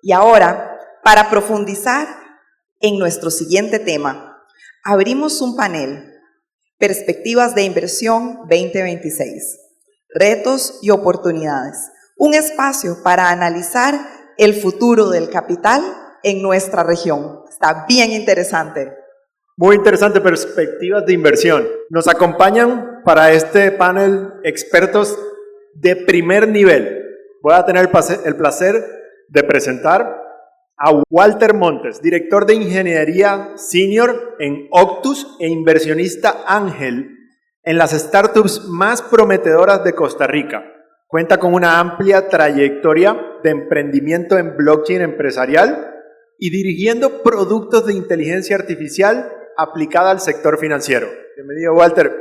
Y ahora, para profundizar en nuestro siguiente tema, abrimos un panel, Perspectivas de Inversión 2026, Retos y Oportunidades, un espacio para analizar el futuro del capital en nuestra región. Está bien interesante. Muy interesante, perspectivas de inversión. Nos acompañan para este panel expertos de primer nivel. Voy a tener el placer de presentar a Walter Montes, director de Ingeniería Senior en Octus e inversionista ángel en las startups más prometedoras de Costa Rica. Cuenta con una amplia trayectoria de emprendimiento en blockchain empresarial y dirigiendo productos de inteligencia artificial aplicada al sector financiero. Bienvenido, Walter.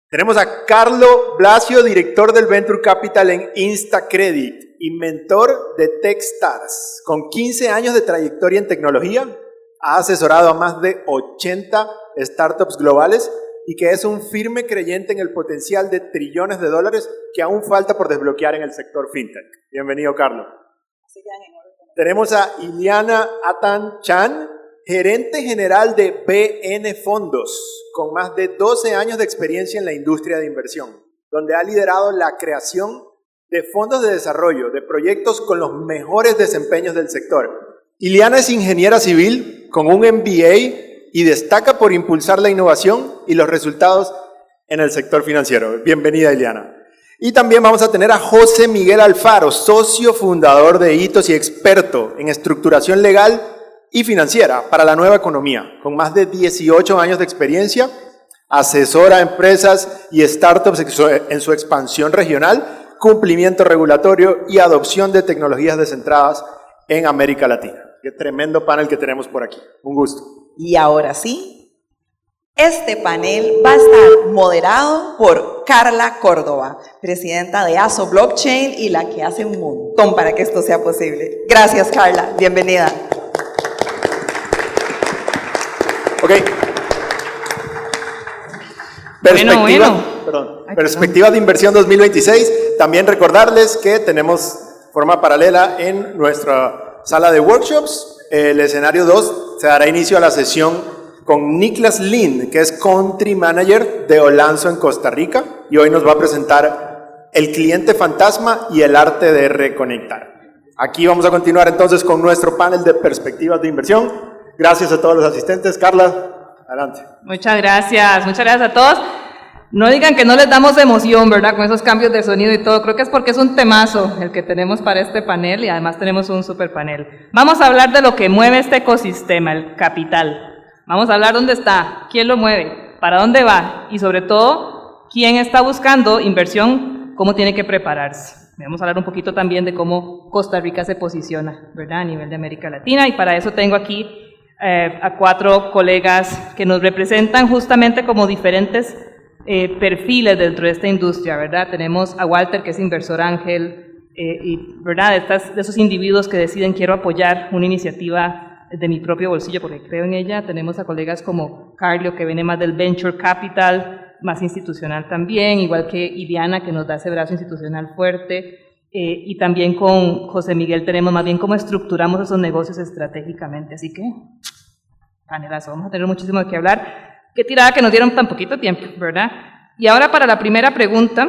Tenemos a Carlo Blasio, director del Venture Capital en InstaCredit y mentor de Techstars. Con 15 años de trayectoria en tecnología, ha asesorado a más de 80 startups globales y que es un firme creyente en el potencial de trillones de dólares que aún falta por desbloquear en el sector fintech. Bienvenido, Carlo. Tenemos a Iliana Atan Chan, gerente general de BN Fondos, con más de 12 años de experiencia en la industria de inversión, donde ha liderado la creación de fondos de desarrollo, de proyectos con los mejores desempeños del sector. Iliana es ingeniera civil con un MBA y destaca por impulsar la innovación y los resultados en el sector financiero. Bienvenida, Iliana. Y también vamos a tener a José Miguel Alfaro, socio fundador de Hitos y experto en estructuración legal y financiera para la nueva economía, con más de 18 años de experiencia, asesora a empresas y startups en su expansión regional, cumplimiento regulatorio y adopción de tecnologías descentradas en América Latina. Qué tremendo panel que tenemos por aquí. Un gusto. Y ahora sí, este panel va a estar moderado por Carla Córdoba, presidenta de ASO Blockchain y la que hace un montón para que esto sea posible. Gracias, Carla. Bienvenida. Ok. Perspectiva de inversión 2026. También recordarles que tenemos forma paralela en nuestra sala de workshops. El escenario 2 se dará inicio a la sesión con Niklas Lind, que es Country Manager de Olanzo en Costa Rica, y hoy nos va a presentar el cliente fantasma y el arte de reconectar. Aquí vamos a continuar entonces con nuestro panel de perspectivas de inversión. Gracias a todos los asistentes. Carla, adelante. Muchas gracias a todos. No digan que no les damos emoción, ¿verdad? Con esos cambios de sonido y todo. Creo que es porque es un temazo el que tenemos para este panel y además tenemos un super panel. Vamos a hablar de lo que mueve este ecosistema, el capital. Vamos a hablar dónde está, quién lo mueve, para dónde va y sobre todo, quién está buscando inversión, cómo tiene que prepararse. Vamos a hablar un poquito también de cómo Costa Rica se posiciona, ¿verdad? A nivel de América Latina, y para eso tengo aquí a 4 colegas que nos representan justamente como diferentes perfiles dentro de esta industria, ¿verdad? Tenemos a Walter, que es inversor ángel, y, ¿verdad? De esos individuos que deciden quiero apoyar una iniciativa de mi propio bolsillo porque creo en ella. Tenemos a colegas como Carlo, que viene más del Venture Capital, más institucional también, igual que Iliana, que nos da ese brazo institucional fuerte, y también con José Miguel tenemos más bien cómo estructuramos esos negocios estratégicamente. Así que, panelazo, vamos a tener muchísimo de qué hablar. Qué tirada que nos dieron tan poquito tiempo, ¿verdad? Y ahora para la primera pregunta,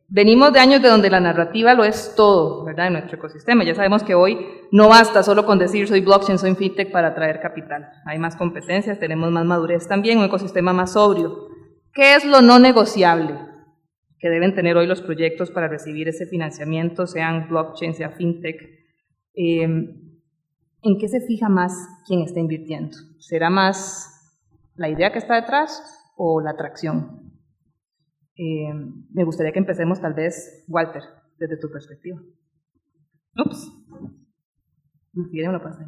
venimos de años de donde la narrativa lo es todo, ¿verdad? En nuestro ecosistema. Ya sabemos que hoy no basta solo con decir soy blockchain, soy fintech para atraer capital. Hay más competencias, tenemos más madurez también, un ecosistema más sobrio. ¿Qué es lo no negociable que deben tener hoy los proyectos para recibir ese financiamiento, sean blockchain, sea fintech? ¿En qué se fija más quien está invirtiendo? ¿Será más la idea que está detrás o la atracción? Me gustaría que empecemos tal vez, Walter, desde tu perspectiva. Ups. Me lo pasé.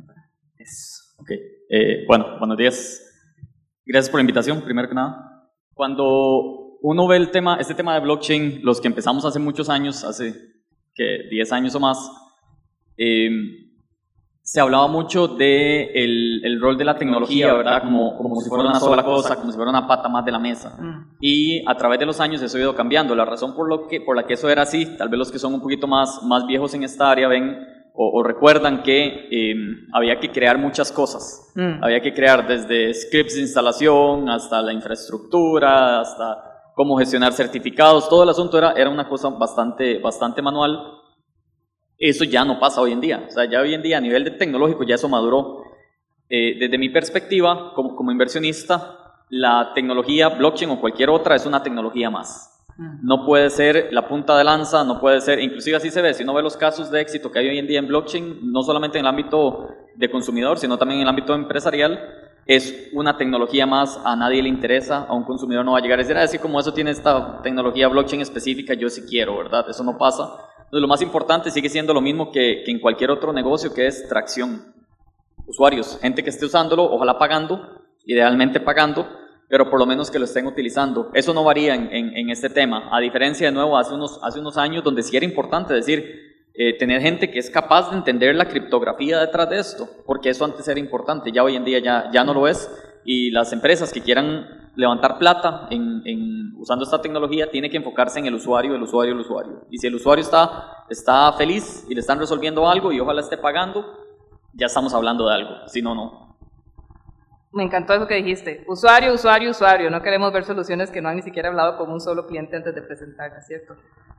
Eso. Ok. Bueno, buenos días. Gracias por la invitación, primero que nada. Cuando uno ve este tema de blockchain, los que empezamos hace muchos años, hace 10 años o más, se hablaba mucho de el rol de la tecnología, ¿verdad? Como si fuera una sola cosa, como si fuera una pata más de la mesa. Y a través de los años eso ha ido cambiando. La razón por la que eso era así, tal vez los que son un poquito más viejos en esta área ven o recuerdan que había que crear muchas cosas. Había que crear desde scripts de instalación hasta la infraestructura, hasta cómo gestionar certificados. Todo el asunto era una cosa bastante manual. Eso ya no pasa hoy en día. O sea, ya hoy en día a nivel de tecnológico ya eso maduró. Desde mi perspectiva, como inversionista, la tecnología blockchain o cualquier otra es una tecnología más. No puede ser la punta de lanza, no puede ser, inclusive así se ve, si uno ve los casos de éxito que hay hoy en día en blockchain, no solamente en el ámbito de consumidor, sino también en el ámbito empresarial, es una tecnología más, a nadie le interesa, a un consumidor no va a llegar a decir, así como eso tiene esta tecnología blockchain específica, yo sí quiero, ¿verdad? Eso no pasa. Entonces lo más importante sigue siendo lo mismo que en cualquier otro negocio, que es tracción. Usuarios, gente que esté usándolo, ojalá pagando, idealmente pagando, pero por lo menos que lo estén utilizando. Eso no varía en este tema, a diferencia de nuevo hace unos años donde sí era importante decir, tener gente que es capaz de entender la criptografía detrás de esto, porque eso antes era importante, ya hoy en día ya no lo es, y las empresas que quieran levantar plata usando esta tecnología tienen que enfocarse en el usuario, y si el usuario está feliz y le están resolviendo algo y ojalá esté pagando, ya estamos hablando de algo, si no, no. Me encantó eso que dijiste. Usuario, usuario, usuario. No queremos ver soluciones que no han ni siquiera hablado con un solo cliente antes de presentarlas, ¿cierto?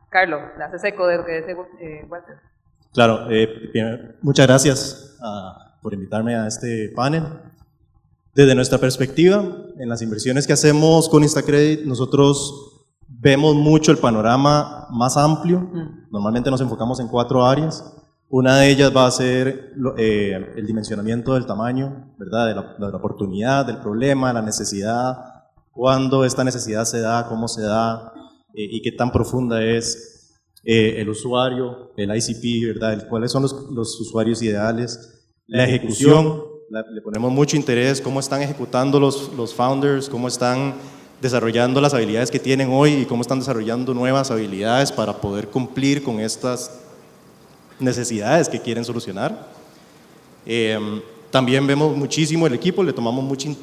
Carlos, ¿le haces eco de lo que dice Walter? Claro, muchas gracias por invitarme a este panel. Desde nuestra perspectiva, en las inversiones que hacemos con Instacredit, nosotros vemos mucho el panorama más amplio. Normalmente nos enfocamos en 4 áreas. Una de ellas va a ser el dimensionamiento del tamaño, ¿verdad? De la oportunidad, del problema, la necesidad, cuándo esta necesidad se da, cómo se da y qué tan profunda es el usuario, el ICP, ¿verdad? Cuáles son los usuarios ideales, la ejecución, le ponemos mucho interés, cómo están ejecutando los founders, cómo están desarrollando las habilidades que tienen hoy y cómo están desarrollando nuevas habilidades para poder cumplir con estas necesidades que quieren solucionar. También vemos muchísimo el equipo, le tomamos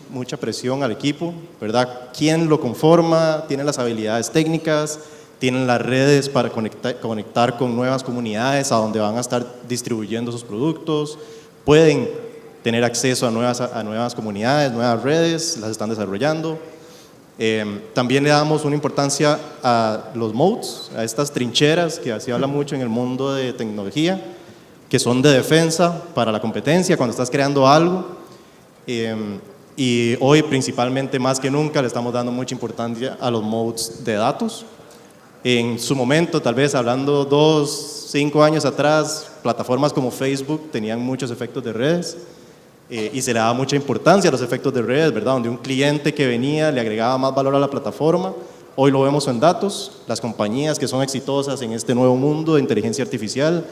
mucha presión al equipo, ¿verdad? ¿Quién lo conforma? ¿Tiene las habilidades técnicas? ¿Tienen las redes para conectar con nuevas comunidades a donde van a estar distribuyendo sus productos? ¿Pueden tener acceso a nuevas comunidades, nuevas redes? ¿Las están desarrollando? También le damos una importancia a los moats, a estas trincheras que se habla mucho en el mundo de tecnología, que son de defensa para la competencia cuando estás creando algo. Y hoy principalmente más que nunca le estamos dando mucha importancia a los moats de datos. En su momento, tal vez hablando 5 años atrás, plataformas como Facebook tenían muchos efectos de redes. Y se le daba mucha importancia a los efectos de redes, ¿verdad? Donde un cliente que venía le agregaba más valor a la plataforma. Hoy lo vemos en datos, las compañías que son exitosas en este nuevo mundo de inteligencia artificial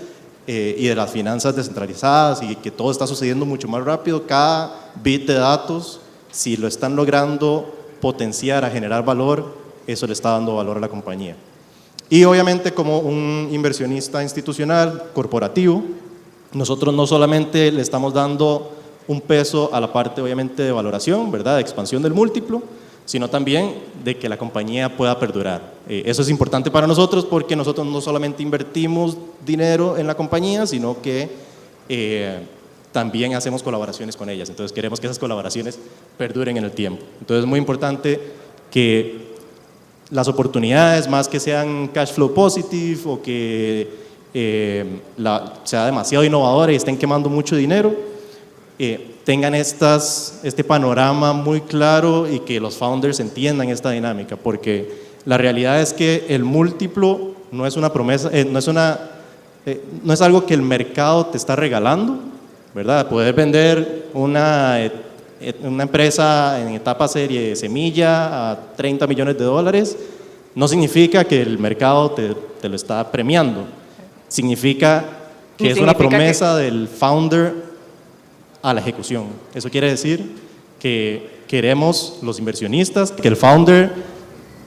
y de las finanzas descentralizadas y que todo está sucediendo mucho más rápido, cada bit de datos, si lo están logrando potenciar a generar valor, eso le está dando valor a la compañía. Y obviamente como un inversionista institucional, corporativo, nosotros no solamente le estamos dando un peso a la parte obviamente de valoración, ¿verdad? De expansión del múltiplo, sino también de que la compañía pueda perdurar. Eso es importante para nosotros porque nosotros no solamente invertimos dinero en la compañía, sino que también hacemos colaboraciones con ellas. Entonces queremos que esas colaboraciones perduren en el tiempo. Entonces es muy importante que las oportunidades, más que sean cash flow positive o que sea demasiado innovadora y estén quemando mucho dinero, tengan este panorama muy claro y que los founders entiendan esta dinámica, porque la realidad es que el múltiplo no es una promesa, no es algo que el mercado te está regalando, ¿verdad? Poder vender una empresa en etapa serie de semilla a $30 millones no significa que el mercado te lo está premiando, significa que es una promesa del founder a la ejecución. Eso quiere decir que queremos los inversionistas que el founder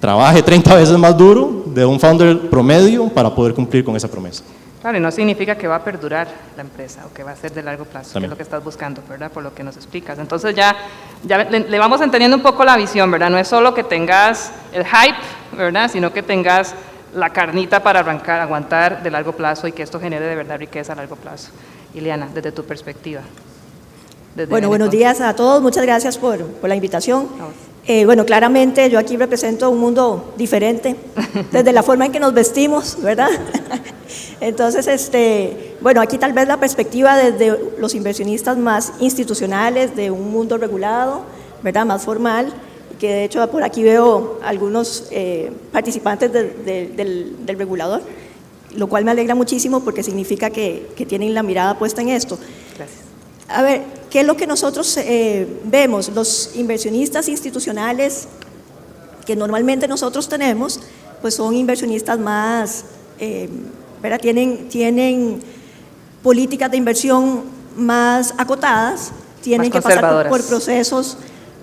trabaje 30 veces más duro de un founder promedio para poder cumplir con esa promesa. Claro, y no significa que va a perdurar la empresa o que va a ser de largo plazo, También. que es lo que estás buscando, ¿verdad? Por lo que nos explicas. Entonces ya le vamos entendiendo un poco la visión, ¿verdad? No es solo que tengas el hype, ¿verdad? Sino que tengas la carnita para arrancar, aguantar de largo plazo y que esto genere de verdad riqueza a largo plazo. Ileana, desde tu perspectiva. Bueno, buenos días a todos. Muchas gracias por la invitación. Bueno, claramente yo aquí represento un mundo diferente, desde la forma en que nos vestimos, ¿verdad? Entonces, bueno, aquí tal vez la perspectiva desde los inversionistas más institucionales, de un mundo regulado, ¿verdad? Más formal, que de hecho por aquí veo algunos participantes del regulador, lo cual me alegra muchísimo porque significa que tienen la mirada puesta en esto. Gracias. A ver, ¿qué es lo que nosotros vemos? Los inversionistas institucionales que normalmente nosotros tenemos, pues son inversionistas más, ¿verdad? Tienen políticas de inversión más acotadas, tienen que pasar por procesos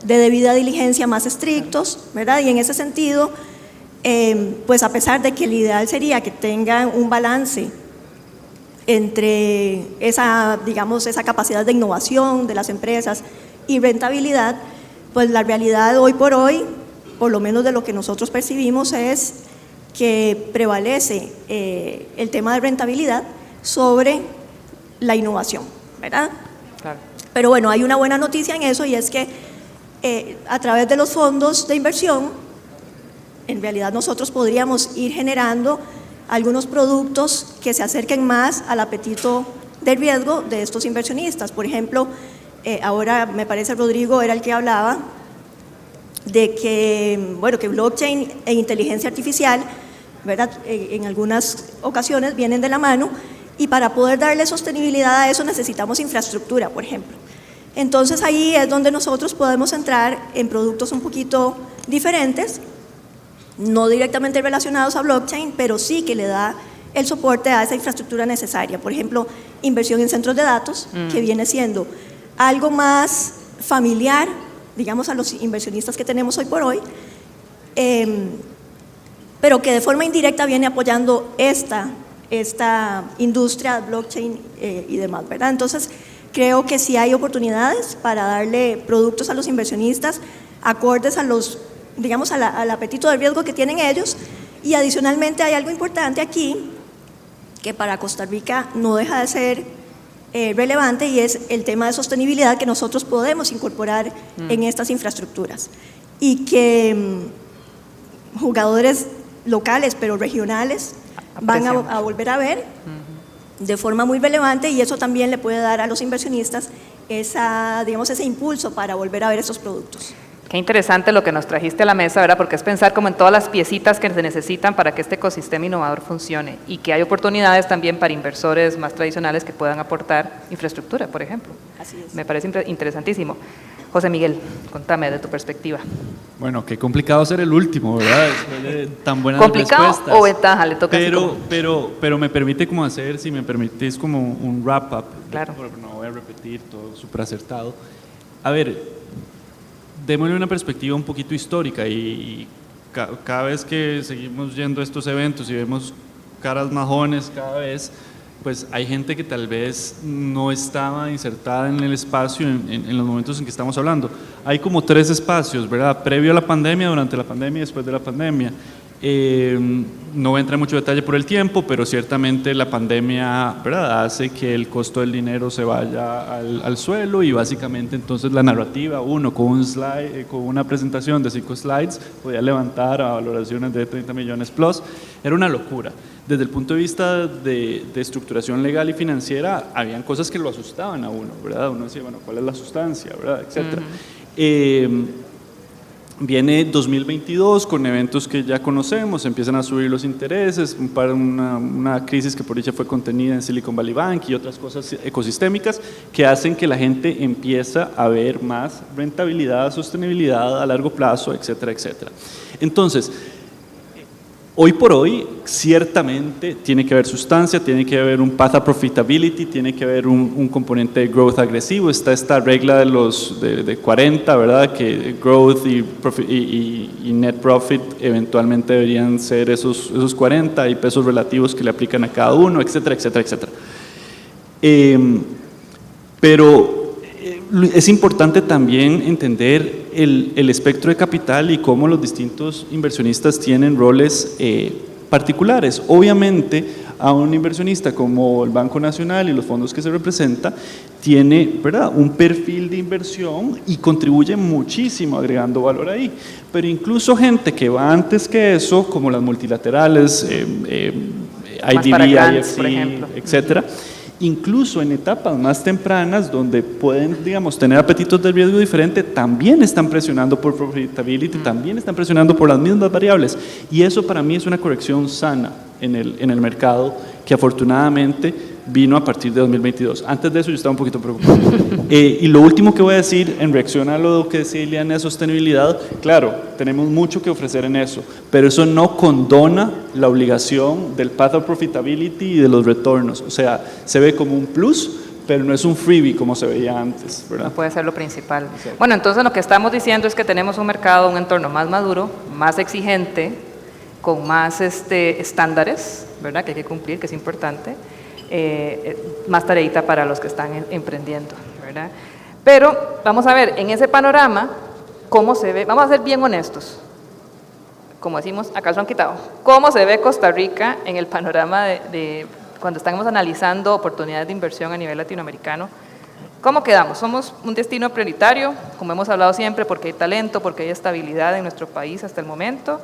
de debida diligencia más estrictos, ¿verdad? Y en ese sentido, pues a pesar de que el ideal sería que tengan un balance entre esa, digamos, esa capacidad de innovación de las empresas y rentabilidad, pues la realidad hoy por hoy, por lo menos de lo que nosotros percibimos, es que prevalece el tema de rentabilidad sobre la innovación, ¿verdad? Claro. Pero bueno, hay una buena noticia en eso y es que a través de los fondos de inversión, en realidad nosotros podríamos ir generando algunos productos que se acerquen más al apetito de riesgo de estos inversionistas. Por ejemplo, ahora me parece Rodrigo era el que hablaba de que, bueno, que blockchain e inteligencia artificial, ¿verdad? En algunas ocasiones vienen de la mano y para poder darle sostenibilidad a eso necesitamos infraestructura, por ejemplo. Entonces ahí es donde nosotros podemos entrar en productos un poquito diferentes, no directamente relacionados a blockchain, pero sí que le da el soporte a esa infraestructura necesaria. Por ejemplo, inversión en centros de datos, que viene siendo algo más familiar, digamos, a los inversionistas que tenemos hoy por hoy, pero que de forma indirecta viene apoyando esta industria blockchain y demás, ¿verdad? Entonces, creo que sí hay oportunidades para darle productos a los inversionistas acordes a los, digamos, al apetito de riesgo que tienen ellos. Y adicionalmente hay algo importante aquí que para Costa Rica no deja de ser relevante, y es el tema de sostenibilidad que nosotros podemos incorporar en estas infraestructuras y que jugadores locales pero regionales van a volver a ver de forma muy relevante, y eso también le puede dar a los inversionistas digamos, ese impulso para volver a ver esos productos. Qué interesante lo que nos trajiste a la mesa, ¿verdad? Porque es pensar como en todas las piecitas que se necesitan para que este ecosistema innovador funcione, y que hay oportunidades también para inversores más tradicionales que puedan aportar infraestructura, por ejemplo. Así es. Me parece interesantísimo. José Miguel, contame de tu perspectiva. Bueno, qué complicado ser el último, ¿verdad? Después de tan buenas ¿Complicado respuestas. o ventaja? Le toca así como... pero me permite como hacer, si me permitís, como un wrap-up. Claro. No voy a repetir, todo súper acertado. A ver, démosle una perspectiva un poquito histórica, y cada vez que seguimos yendo a estos eventos y vemos caras más jóvenes cada vez, pues hay gente que tal vez no estaba insertada en el espacio en los momentos en que estamos hablando. Hay como 3 espacios, ¿verdad? Previo a la pandemia, durante la pandemia y después de la pandemia. No voy a entrar en mucho detalle por el tiempo, pero ciertamente la pandemia, ¿verdad?, hace que el costo del dinero se vaya al suelo, y básicamente entonces la narrativa, con un slide, con una presentación de 5 slides, podía levantar a valoraciones de 30 millones plus. Era una locura. Desde el punto de vista de estructuración legal y financiera, habían cosas que lo asustaban a uno, ¿verdad? Uno decía, bueno, ¿cuál es la sustancia?, ¿verdad?, etcétera. Viene 2022 con eventos que ya conocemos, empiezan a subir los intereses, una crisis que por dicha fue contenida en Silicon Valley Bank y otras cosas ecosistémicas que hacen que la gente empieza a ver más rentabilidad, sostenibilidad a largo plazo, etcétera, etcétera. Entonces, Hoy por hoy, ciertamente, tiene que haber sustancia, tiene que haber un path of profitability, tiene que haber un componente de growth agresivo. Está esta regla de 40, ¿verdad? Que growth y net profit eventualmente deberían ser esos 40 y pesos relativos que le aplican a cada uno, etcétera, etcétera, etcétera. Pero es importante también entender el espectro de capital y cómo los distintos inversionistas tienen roles particulares. Obviamente, a un inversionista como el Banco Nacional y los fondos que se representa, tiene, ¿verdad?, un perfil de inversión y contribuye muchísimo agregando valor ahí. Pero incluso gente que va antes que eso, como las multilaterales, IDB, grants, por IFC, ejemplo. etcétera, incluso en etapas más tempranas, donde pueden, digamos, tener apetitos de riesgo diferente, también están presionando por profitability, también están presionando por las mismas variables. Y eso para mí es una corrección sana en el mercado, que afortunadamente vino a partir de 2022. Antes de eso yo estaba un poquito preocupado. Y lo último que voy a decir en reacción a lo que decía Ileana de sostenibilidad, claro, tenemos mucho que ofrecer en eso, pero eso no condona la obligación del path of profitability y de los retornos. O sea, se ve como un plus, pero no es un freebie como se veía antes, ¿verdad? No puede ser lo principal. Bueno, entonces lo que estamos diciendo es que tenemos un mercado, un entorno más maduro, más exigente, con más estándares, ¿verdad?, que hay que cumplir, que es importante. Más tareita para los que están emprendiendo, ¿verdad? Pero vamos a ver, en ese panorama, ¿cómo se ve? Vamos a ser bien honestos, como decimos, a calzón quitado. ¿Cómo se ve Costa Rica en el panorama de cuando estamos analizando oportunidades de inversión a nivel latinoamericano? ¿Cómo quedamos? ¿Somos un destino prioritario, como hemos hablado siempre, porque hay talento, porque hay estabilidad en nuestro país hasta el momento?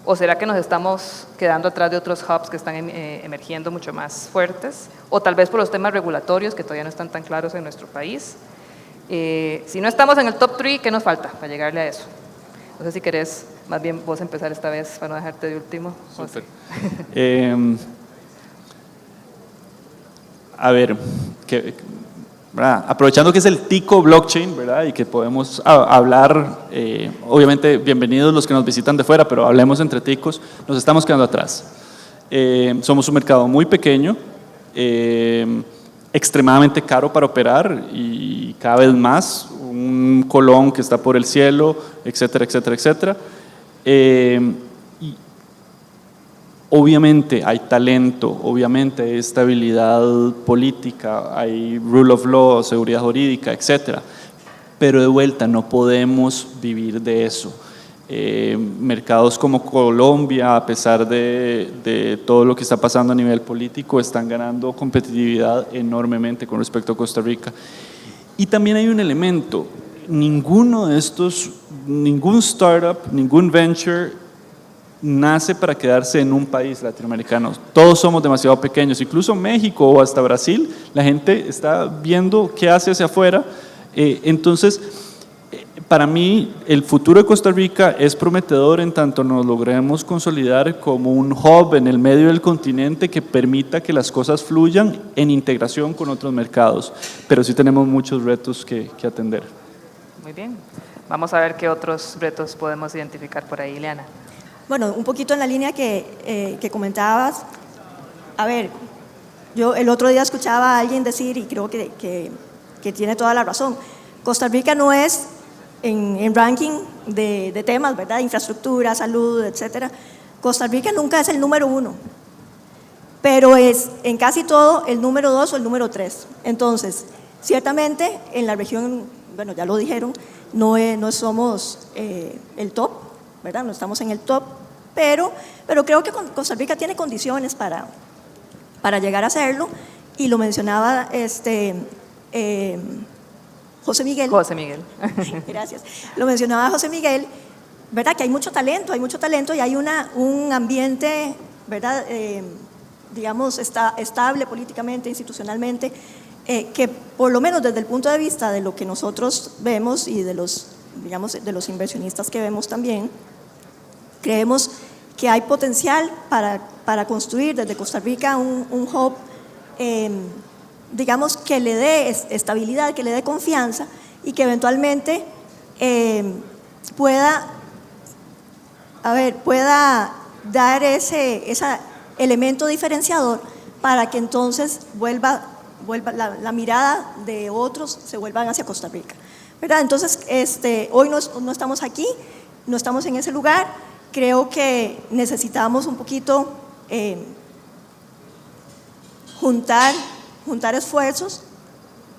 ¿O será que nos estamos quedando atrás de otros hubs que están emergiendo mucho más fuertes? O tal vez por los temas regulatorios que todavía no están tan claros en nuestro país. Si no estamos en el top 3, ¿qué nos falta para llegarle a eso? No sé si querés más bien vos empezar esta vez para no dejarte de último. Súper. A ver, aprovechando que es el TICO blockchain, ¿verdad?, y que podemos hablar, obviamente bienvenidos los que nos visitan de fuera, pero hablemos entre ticos, nos estamos quedando atrás. Somos un mercado muy pequeño, extremadamente caro para operar y cada vez más, un colón que está por el cielo, etcétera, etcétera, etcétera. Obviamente hay talento, obviamente hay estabilidad política, hay rule of law, seguridad jurídica, etcétera. Pero de vuelta no podemos vivir de eso. Mercados como Colombia, a pesar de todo lo que está pasando a nivel político, están ganando competitividad enormemente con respecto a Costa Rica. Y también hay un elemento, ninguno de estos, ningún startup, ningún venture nace para quedarse en un país latinoamericano. Todos somos demasiado pequeños, incluso México o hasta Brasil, la gente está viendo qué hace hacia afuera. Entonces, para mí, el futuro de Costa Rica es prometedor en tanto nos logremos consolidar como un hub en el medio del continente que permita que las cosas fluyan en integración con otros mercados. Pero sí tenemos muchos retos que atender. Muy bien. Vamos a ver qué otros retos podemos identificar por ahí, Ileana. Bueno, un poquito en la línea que comentabas. A ver, yo el otro día escuchaba a alguien decir, y creo que tiene toda la razón, Costa Rica no es en ranking de temas, ¿verdad? Infraestructura, salud, etcétera. Costa Rica nunca es el número 1, pero es en casi todo el número 2 o el número 3. Entonces, ciertamente en la región, bueno, ya lo dijeron, no somos el top, ¿verdad? No estamos en el top, pero creo que Costa Rica tiene condiciones para llegar a hacerlo, y lo mencionaba José Miguel. José Miguel. Gracias. Lo mencionaba José Miguel, ¿verdad? Que hay mucho talento y hay un ambiente, ¿verdad? Digamos, estable políticamente, institucionalmente, que por lo menos desde el punto de vista de lo que nosotros vemos y de los inversionistas que vemos también, creemos que hay potencial para construir desde Costa Rica un hub, digamos, que le dé estabilidad, que le dé confianza y que eventualmente pueda dar ese elemento diferenciador para que entonces vuelva la mirada de otros se vuelvan hacia Costa Rica, ¿verdad? Entonces, hoy no estamos aquí, no estamos en ese lugar. Creo que necesitamos un poquito juntar esfuerzos,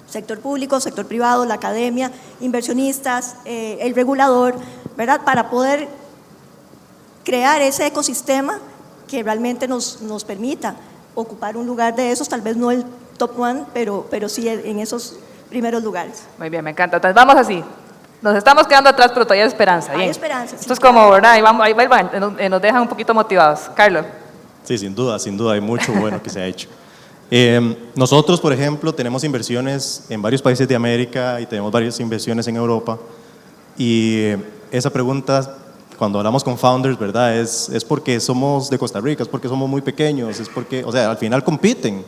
sector público, sector privado, la academia, inversionistas, el regulador, ¿verdad? Para poder crear ese ecosistema que realmente nos permita ocupar un lugar de esos, tal vez no el top one, pero sí en esos primeros lugares. Muy bien, me encanta. Entonces vamos así. Nos estamos quedando atrás, pero todavía hay esperanza. Hay Bien. esperanza, sí, Esto es como, ¿verdad? Ahí van, nos dejan un poquito motivados. Carlos. Sí, sin duda, hay mucho bueno que se ha hecho. Nosotros, por ejemplo, tenemos inversiones en varios países de América y tenemos varias inversiones en Europa. Y esa pregunta, cuando hablamos con founders, ¿verdad? Es porque somos de Costa Rica, es porque somos muy pequeños, es porque, o sea, al final compiten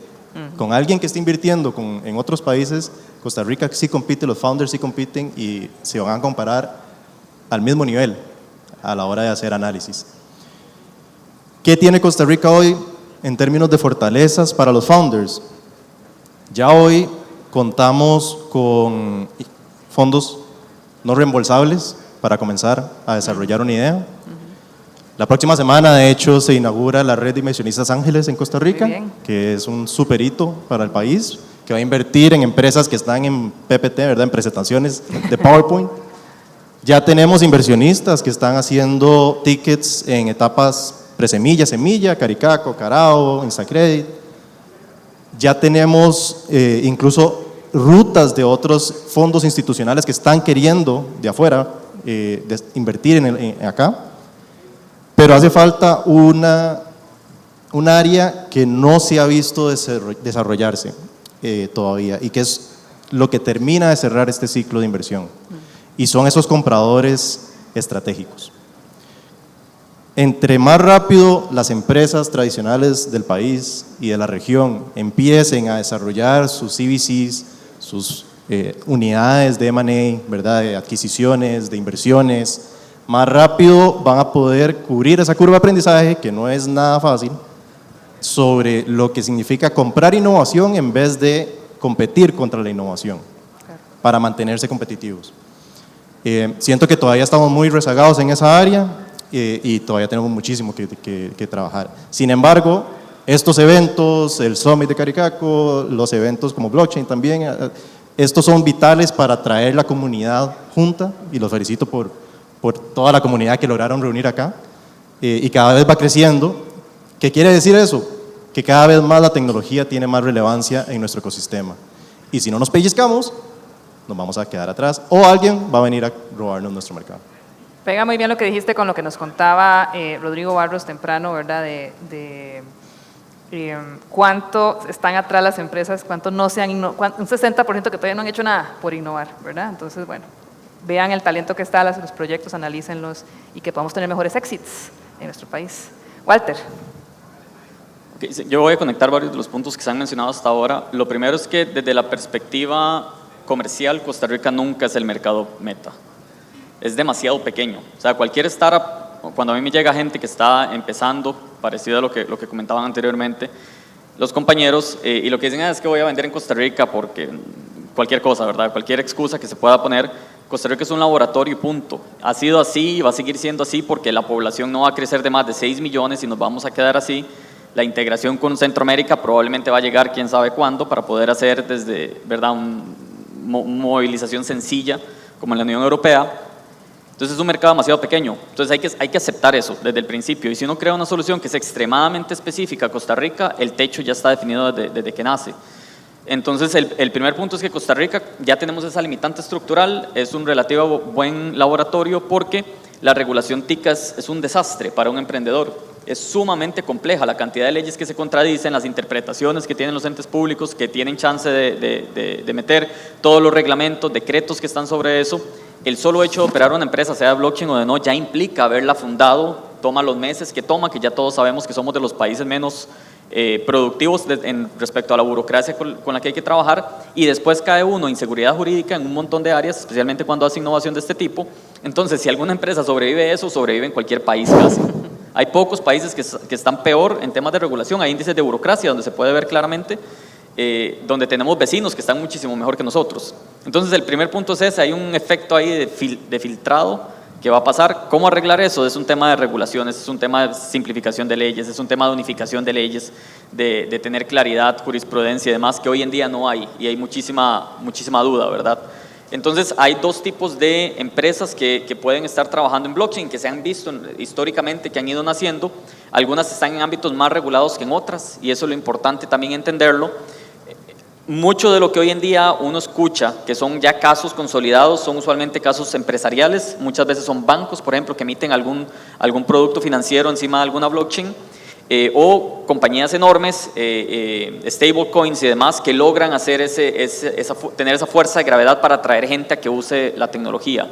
con alguien que está invirtiendo en otros países. Costa Rica sí compite, los founders sí compiten y se van a comparar al mismo nivel a la hora de hacer análisis. ¿Qué tiene Costa Rica hoy en términos de fortalezas para los founders? Ya hoy contamos con fondos no reembolsables para comenzar a desarrollar una idea. La próxima semana, de hecho, se inaugura la red de inversionistas ángeles en Costa Rica, que es un super hito para el país, que va a invertir en empresas que están en PPT, ¿verdad? En presentaciones de PowerPoint. Ya tenemos inversionistas que están haciendo tickets en etapas presemilla, semilla, Caricaco, Carao, Instacredit. Ya tenemos incluso rutas de otros fondos institucionales que están queriendo de afuera invertir en acá. Pero hace falta un área que no se ha visto desarrollarse todavía y que es lo que termina de cerrar este ciclo de inversión. Y son esos compradores estratégicos. Entre más rápido las empresas tradicionales del país y de la región empiecen a desarrollar sus CVCs, sus unidades de M&A, ¿verdad? De adquisiciones, de inversiones, más rápido van a poder cubrir esa curva de aprendizaje, que no es nada fácil, sobre lo que significa comprar innovación en vez de competir contra la innovación, para mantenerse competitivos. Siento que todavía estamos muy rezagados en esa área y todavía tenemos muchísimo que trabajar. Sin embargo, estos eventos, el Summit de Caricaco, los eventos como Blockchain también, estos son vitales para traer la comunidad junta y los felicito por toda la comunidad que lograron reunir acá y cada vez va creciendo. ¿Qué quiere decir eso? Que cada vez más la tecnología tiene más relevancia en nuestro ecosistema y si no nos pellizcamos, nos vamos a quedar atrás o alguien va a venir a robarnos nuestro mercado. Pega muy bien lo que dijiste con lo que nos contaba Rodrigo Barros temprano, ¿verdad? De cuánto están atrás las empresas, cuánto no se han innovado, un 60% que todavía no han hecho nada por innovar, ¿verdad? Entonces, bueno, vean el talento que está, los proyectos, analícenlos y que podamos tener mejores exits en nuestro país. Walter. Okay, yo voy a conectar varios de los puntos que se han mencionado hasta ahora. Lo primero es que desde la perspectiva comercial, Costa Rica nunca es el mercado meta. Es demasiado pequeño. O sea, cualquier startup, cuando a mí me llega gente que está empezando, parecido a lo que comentaban anteriormente, los compañeros, y lo que dicen es que voy a vender en Costa Rica porque cualquier cosa, ¿verdad? Cualquier excusa que se pueda poner. Costa Rica es un laboratorio y punto. Ha sido así y va a seguir siendo así porque la población no va a crecer de más de 6 millones y nos vamos a quedar así. La integración con Centroamérica probablemente va a llegar quién sabe cuándo para poder hacer desde, ¿verdad?, una movilización sencilla como en la Unión Europea. Entonces es un mercado demasiado pequeño. Entonces hay que aceptar eso desde el principio. Y si uno crea una solución que es extremadamente específica a Costa Rica, el techo ya está definido desde que nace. Entonces el primer punto es que Costa Rica ya tenemos esa limitante estructural, es un relativo buen laboratorio porque la regulación TICA es un desastre para un emprendedor. Es sumamente compleja la cantidad de leyes que se contradicen, las interpretaciones que tienen los entes públicos que tienen chance de meter, todos los reglamentos, decretos que están sobre eso. El solo hecho de operar una empresa, sea de blockchain o de no, ya implica haberla fundado, toma los meses que toma, que ya todos sabemos que somos de los países menos productivos respecto a la burocracia con la que hay que trabajar, y después cae uno inseguridad jurídica en un montón de áreas, especialmente cuando hace innovación de este tipo. Entonces, si alguna empresa sobrevive eso, sobrevive en cualquier país casi. Hay pocos países que están peor en temas de regulación, hay índices de burocracia donde se puede ver claramente, donde tenemos vecinos que están muchísimo mejor que nosotros. Entonces el primer punto es ese, hay un efecto ahí de filtrado que va a pasar. ¿Cómo arreglar eso? Es un tema de regulaciones, es un tema de simplificación de leyes, es un tema de unificación de leyes, de tener claridad, jurisprudencia y demás, que hoy en día no hay, y hay muchísima duda, ¿verdad? Entonces hay dos tipos de empresas que pueden estar trabajando en blockchain, que se han visto históricamente, que han ido naciendo. Algunas están en ámbitos más regulados que en otras, y eso es lo importante también entenderlo. Mucho de lo que hoy en día uno escucha, que son ya casos consolidados, son usualmente casos empresariales, muchas veces son bancos, por ejemplo, que emiten algún producto financiero encima de alguna blockchain, o compañías enormes, stablecoins y demás, que logran hacer tener esa fuerza de gravedad para atraer gente a que use la tecnología.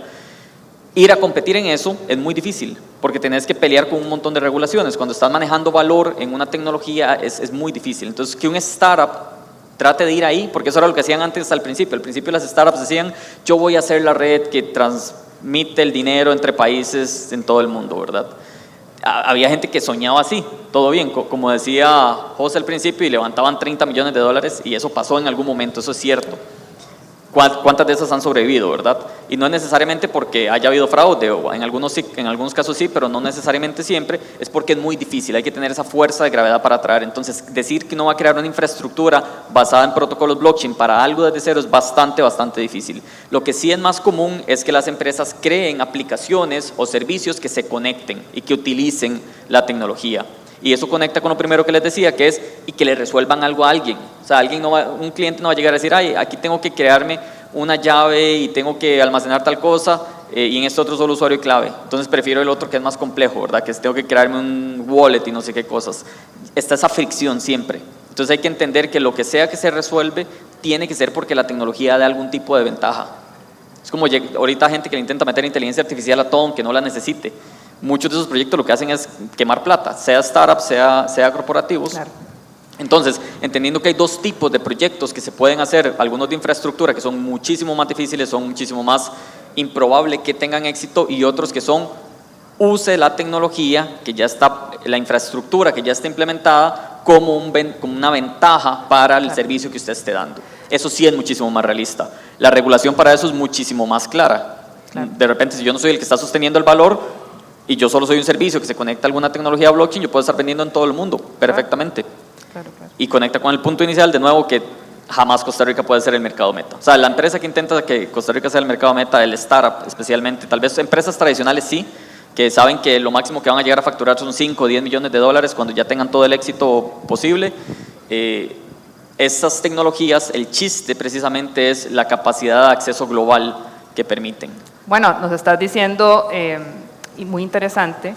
Ir a competir en eso es muy difícil, porque tenés que pelear con un montón de regulaciones. Cuando estás manejando valor en una tecnología es muy difícil. Entonces, que un startup trate de ir ahí, porque eso era lo que hacían antes al principio. Al principio las startups decían, yo voy a hacer la red que transmite el dinero entre países en todo el mundo, ¿verdad? Había gente que soñaba así, todo bien, como decía José al principio, y levantaban $30 millones, y eso pasó en algún momento, eso es cierto. ¿Cuántas de esas han sobrevivido, verdad? Y no es necesariamente porque haya habido fraude, o en algunos casos sí, pero no necesariamente siempre, es porque es muy difícil, hay que tener esa fuerza de gravedad para atraer. Entonces, decir que no va a crear una infraestructura basada en protocolos blockchain para algo desde cero es bastante difícil. Lo que sí es más común es que las empresas creen aplicaciones o servicios que se conecten y que utilicen la tecnología. Y eso conecta con lo primero que les decía, que es y que le resuelvan algo a alguien. O sea, un cliente no va a llegar a decir, ay, aquí tengo que crearme una llave y tengo que almacenar tal cosa, y en este otro solo usuario y clave. Entonces prefiero el otro que es más complejo, ¿verdad? Que tengo que crearme un wallet y no sé qué cosas. Está esa fricción siempre. Entonces hay que entender que lo que sea que se resuelve tiene que ser porque la tecnología da algún tipo de ventaja. Es como ahorita gente que le intenta meter inteligencia artificial a todo aunque no la necesite. Muchos de esos proyectos lo que hacen es quemar plata, sea startups, sea corporativos. Claro. Entonces, entendiendo que hay dos tipos de proyectos que se pueden hacer, algunos de infraestructura que son muchísimo más difíciles, son muchísimo más improbable que tengan éxito, y otros que son use la tecnología que ya está, la infraestructura que ya está implementada como una ventaja para el servicio que usted esté dando. Eso sí es muchísimo más realista. La regulación para eso es muchísimo más clara. Claro. De repente, si yo no soy el que está sosteniendo el valor y yo solo soy un servicio que se conecta a alguna tecnología blockchain, yo puedo estar vendiendo en todo el mundo perfectamente. Claro. Y conecta con el punto inicial, de nuevo, que jamás Costa Rica puede ser el mercado meta. O sea, la empresa que intenta que Costa Rica sea el mercado meta, el startup especialmente, tal vez empresas tradicionales sí, que saben que lo máximo que van a llegar a facturar son 5 o 10 millones de dólares cuando ya tengan todo el éxito posible. Esas tecnologías, el chiste precisamente es la capacidad de acceso global que permiten. Bueno, nos estás diciendo, y muy interesante,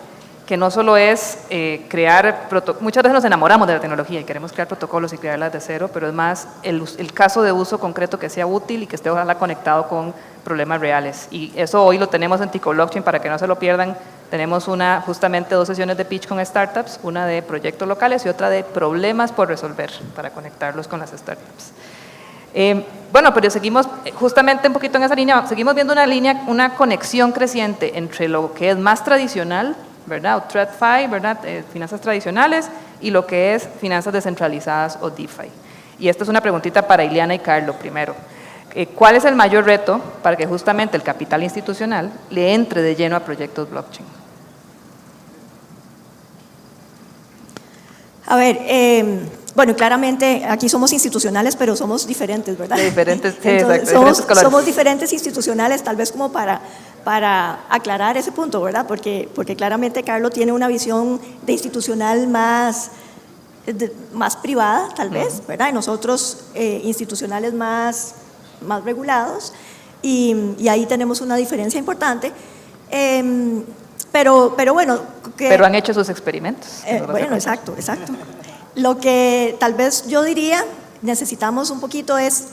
que no solo es crear, muchas veces nos enamoramos de la tecnología y queremos crear protocolos y crearlas de cero, pero es más el caso de uso concreto que sea útil y que esté ojalá conectado con problemas reales. Y eso hoy lo tenemos en Tico Blockchain, para que no se lo pierdan. Tenemos justamente 2 sesiones de pitch con startups, una de proyectos locales y otra de problemas por resolver, para conectarlos con las startups. Bueno, pero seguimos justamente un poquito en esa línea, seguimos viendo una conexión creciente entre lo que es más tradicional, ¿verdad? O TradFi, ¿verdad? Finanzas tradicionales, y lo que es finanzas descentralizadas o DeFi. Y esta es una preguntita para Ileana y Carlos primero. ¿Cuál es el mayor reto para que justamente el capital institucional le entre de lleno a proyectos blockchain? A ver, bueno, claramente aquí somos institucionales, pero somos diferentes, ¿verdad? Diferentes, sí, entonces, exacto, somos diferentes institucionales, tal vez como para aclarar ese punto, ¿verdad? Porque claramente Carlos tiene una visión de institucional más privada, tal vez, ¿verdad? Y nosotros institucionales más regulados, y ahí tenemos una diferencia importante. Pero bueno. Pero han hecho sus experimentos. Bueno, exacto. Lo que tal vez yo diría, necesitamos un poquito es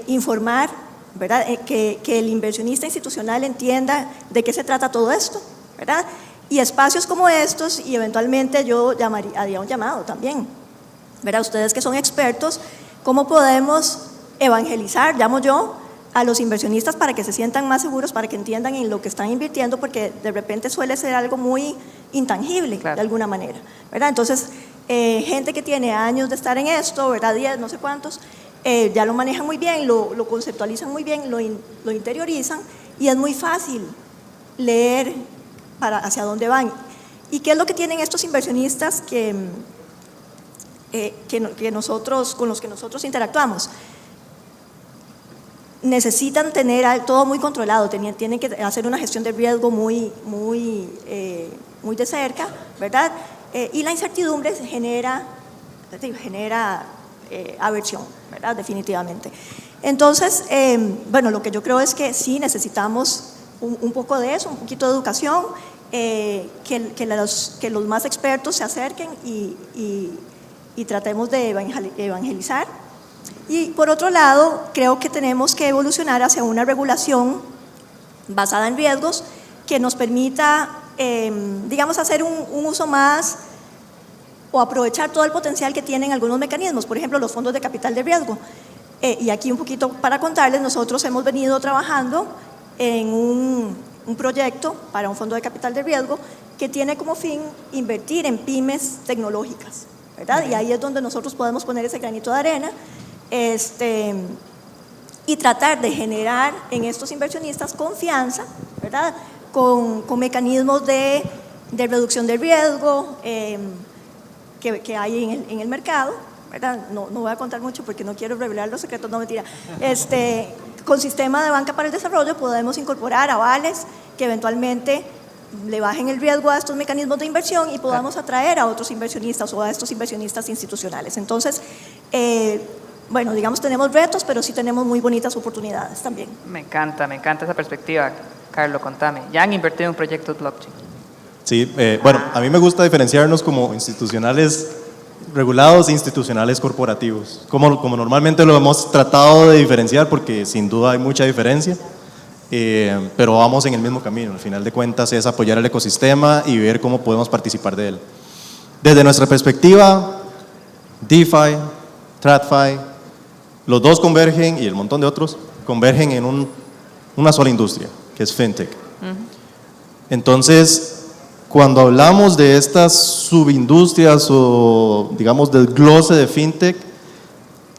informar, ¿verdad? Que el inversionista institucional entienda de qué se trata todo esto, ¿verdad? Y espacios como estos, y eventualmente yo haría un llamado también, ¿verdad? Ustedes que son expertos, ¿cómo podemos evangelizar, llamo yo, a los inversionistas para que se sientan más seguros, para que entiendan en lo que están invirtiendo, porque de repente suele ser algo muy intangible, claro, de alguna manera, ¿verdad? Entonces, gente que tiene años de estar en esto, ¿verdad? 10, no sé cuántos, ya lo manejan muy bien, lo conceptualizan muy bien, lo interiorizan, y es muy fácil leer hacia dónde van. ¿Y qué es lo que tienen estos inversionistas con los que nosotros interactuamos? Necesitan tener todo muy controlado, tienen que hacer una gestión de riesgo muy de cerca, ¿verdad? Y la incertidumbre genera aversión, ¿verdad? Definitivamente. Entonces, bueno, lo que yo creo es que sí necesitamos un poco de eso, un poquito de educación, que los más expertos se acerquen y tratemos de evangelizar. Y por otro lado, creo que tenemos que evolucionar hacia una regulación basada en riesgos que nos permita, digamos, hacer un uso más o aprovechar todo el potencial que tienen algunos mecanismos, por ejemplo, los fondos de capital de riesgo. Y aquí un poquito para contarles, nosotros hemos venido trabajando en un proyecto para un fondo de capital de riesgo que tiene como fin invertir en pymes tecnológicas, ¿verdad? Y ahí es donde nosotros podemos poner ese granito de arena y tratar de generar en estos inversionistas confianza, ¿verdad? Con mecanismos de reducción de riesgo que hay en el mercado, ¿verdad? No voy a contar mucho porque no quiero revelar los secretos, no, mentira. Con sistema de banca para el desarrollo podemos incorporar avales que eventualmente le bajen el riesgo a estos mecanismos de inversión y podamos atraer a otros inversionistas o a estos inversionistas institucionales. Entonces, bueno, digamos, tenemos retos, pero sí tenemos muy bonitas oportunidades también. Me encanta esa perspectiva. Carlos, contame. ¿Ya han invertido en proyectos blockchain? Sí, bueno, a mí me gusta diferenciarnos como institucionales regulados e institucionales corporativos, como normalmente lo hemos tratado de diferenciar, porque sin duda hay mucha diferencia, pero vamos en el mismo camino. Al final de cuentas es apoyar el ecosistema y ver cómo podemos participar de él. Desde nuestra perspectiva, DeFi, TradFi, los dos convergen, y el montón de otros, convergen en una sola industria, que es FinTech. Entonces, cuando hablamos de estas subindustrias o, digamos, del glose de FinTech,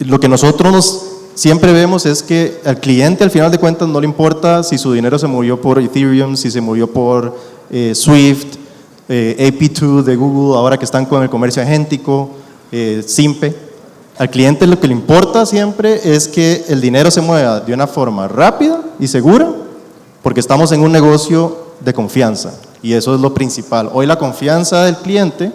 lo que nosotros siempre vemos es que al cliente, al final de cuentas, no le importa si su dinero se movió por Ethereum, si se movió por Swift, AP2 de Google, ahora que están con el comercio agéntico, Simpe. Al cliente lo que le importa siempre es que el dinero se mueva de una forma rápida y segura, porque estamos en un negocio de confianza, y eso es lo principal. Hoy la confianza del cliente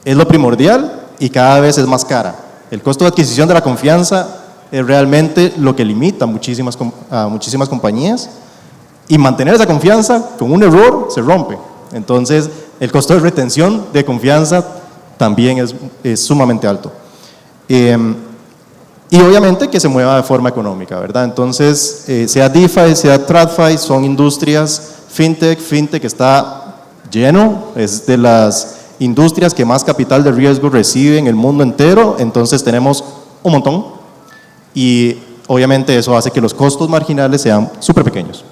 es lo primordial y cada vez es más cara. El costo de adquisición de la confianza es realmente lo que limita a muchísimas compañías, y mantener esa confianza con un error se rompe. Entonces, el costo de retención de confianza también es sumamente alto. Y obviamente que se mueva de forma económica, ¿verdad? Entonces, sea DeFi, sea TradFi, son industrias FinTech está lleno, es de las industrias que más capital de riesgo recibe en el mundo entero, entonces tenemos un montón, y obviamente eso hace que los costos marginales sean súper pequeños.